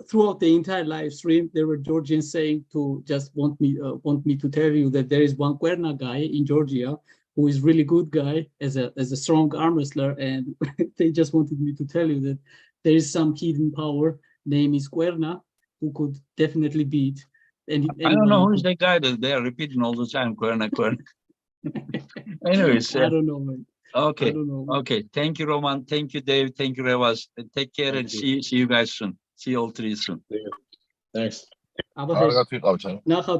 Throughout the entire live stream, there were Georgians saying to just want me to tell you that there is one Kuerna guy in Georgia who is really good guy as a strong arm wrestler, and they just wanted me to tell you that there is some hidden power. Name is Kuerna, who could definitely beat I don't know who's that guy that they are repeating all the time. Corner. Anyways, I don't know, man. I okay. don't know. Okay. Thank you, Roman. Thank you, Dave. Thank you, Revaz. Take care Thank and you. see you guys soon. See you all three soon. Thanks. Aber კარგად ვიყავთ. nachher